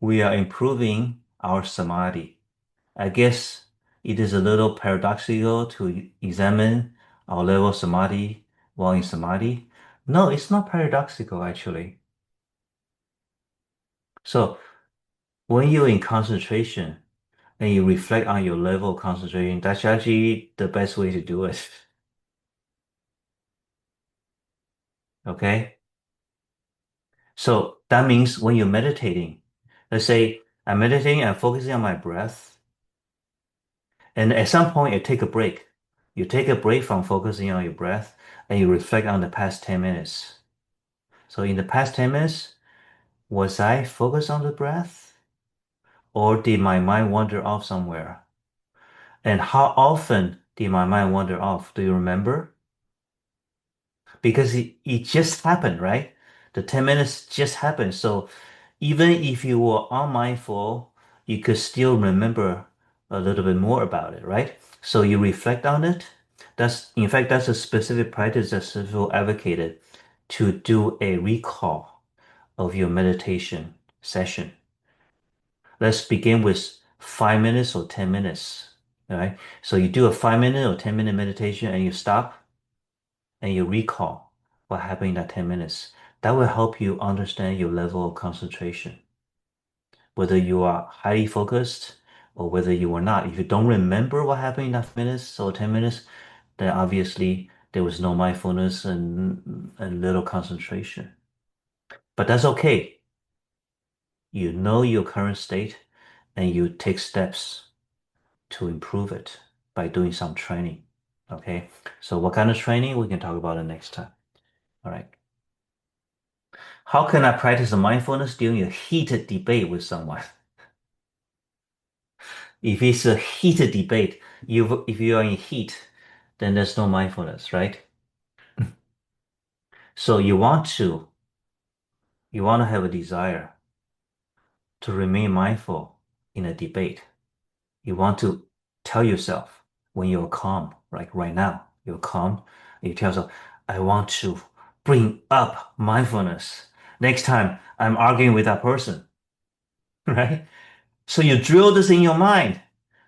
we are improving our samadhi? I guess it is a little paradoxical to examine our level of samadhi while in samadhi. No, it's not paradoxical actually. So when you're in concentration and you reflect on your level of concentration, that's actually the best way to do it. Okay? So that means when you're meditating, let's say I'm meditating and focusing on my breath, and at some point you take a break. You take a break from focusing on your breath and you reflect on the past 10 minutes. So in the past 10 minutes, was I focused on the breath or did my mind wander off somewhere? And how often did my mind wander off? Do you remember? Because it just happened, right? The 10 minutes just happened. So even if you were unmindful, you could still remember a little bit more about it, right? So you reflect on it. In fact, that's a specific practice that Shifu advocated to do a recall of your meditation session. Let's begin with 5 minutes or 10 minutes. All right. So you do a 5-minute or 10-minute meditation and you stop and you recall what happened in that 10 minutes. That will help you understand your level of concentration, whether you are highly focused or whether you are not. If you don't remember what happened in that minutes or 10 minutes, then obviously there was no mindfulness and little concentration. But that's okay. You know your current state and you take steps to improve it by doing some training. Okay. So what kind of training? We can talk about it next time. All right. How can I practice mindfulness during a heated debate with someone? If it's a heated debate, if you are in heat, then there's no mindfulness, right? So you want to have a desire to remain mindful in a debate. You want to tell yourself when you're calm, like right now, you're calm, you tell yourself, I want to bring up mindfulness. Next time I'm arguing with that person, right? So you drill this in your mind,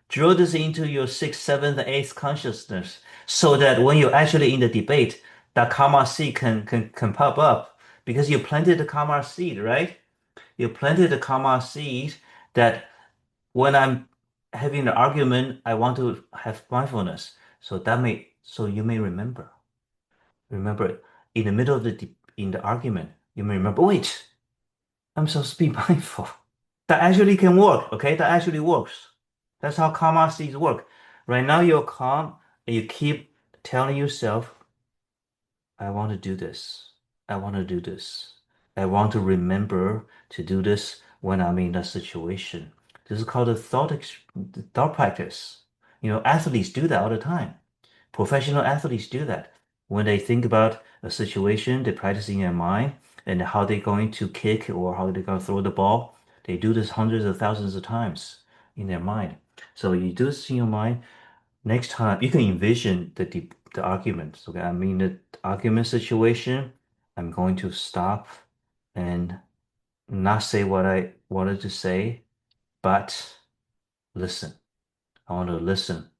drill this into your sixth, seventh, eighth consciousness, so that when you're actually in the debate, that karma seed can pop up because you planted the karma seed, right? You planted the karma seed that when I'm having the argument, I want to have mindfulness. So you may remember. Remember, in the middle of in the argument, you may remember, wait, I'm supposed to be mindful. That actually can work, okay? That actually works. That's how karma seeds work. Right now you're calm and you keep telling yourself, I want to do this. I want to do this. I want to remember to do this when I'm in that situation. This is called the thought practice. You know, athletes do that all the time. Professional athletes do that. When they think about a situation, they practice in their mind and how they're going to kick or how they're going to throw the ball. They do this hundreds of thousands of times in their mind. So you do this in your mind. Next time, you can envision the arguments. Okay, I'm in the argument situation. I'm going to stop and not say what I wanted to say, but listen. I want to listen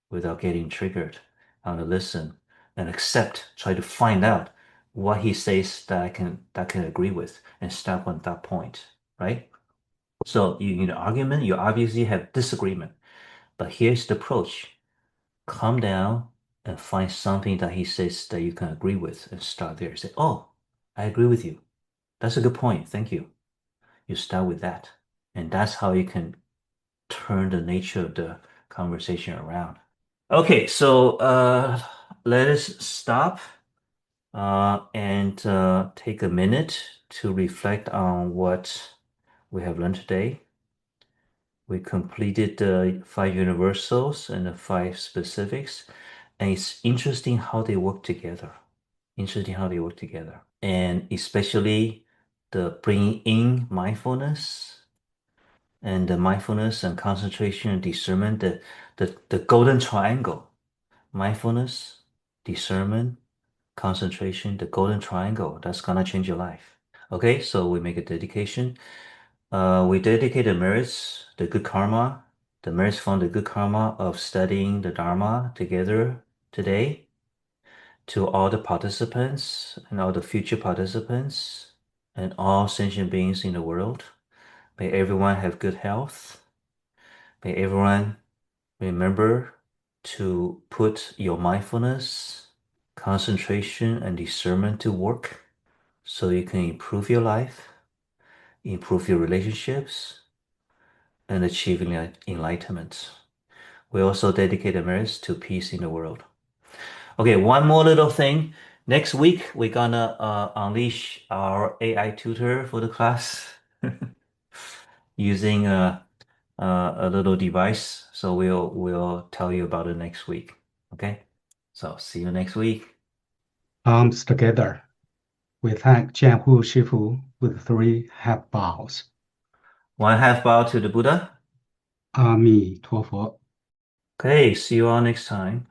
without getting triggered. I want to listen and accept, try to find out what he says that I can agree with and stop on that point, right? So you in an argument, you obviously have disagreement, but here's the approach. Calm down and find something that he says that you can agree with and start there. Say, oh, I agree with you. That's a good point. Thank you. You start with that. And that's how you can turn the nature of the conversation around. Okay, so let us stop and take a minute to reflect on what we have learned today. We completed the 5 universals and the 5 specifics, and it's interesting how they work together. Interesting how they work together, and especially the bringing in mindfulness and the mindfulness and concentration and discernment, the golden triangle, mindfulness, discernment, concentration, the golden triangle, that's gonna change your life. Okay, so we make a dedication. We dedicate the merits, the good karma, the merits from the good karma of studying the Dharma together today to all the participants and all the future participants and all sentient beings in the world. May everyone have good health. May everyone remember to put your mindfulness, concentration, and discernment to work so you can improve your life, improve your relationships, and achieve enlightenment. We also dedicate the merits to peace in the world. Okay, one more little thing. Next week, we're gonna unleash our AI tutor for the class using a little device. So we'll tell you about it next week. Okay, so see you next week. Palms together. We thank Jiahhu Shifu with 3 half bows. 1 half bow to the Buddha. 阿弥陀佛。 Okay, see you all next time.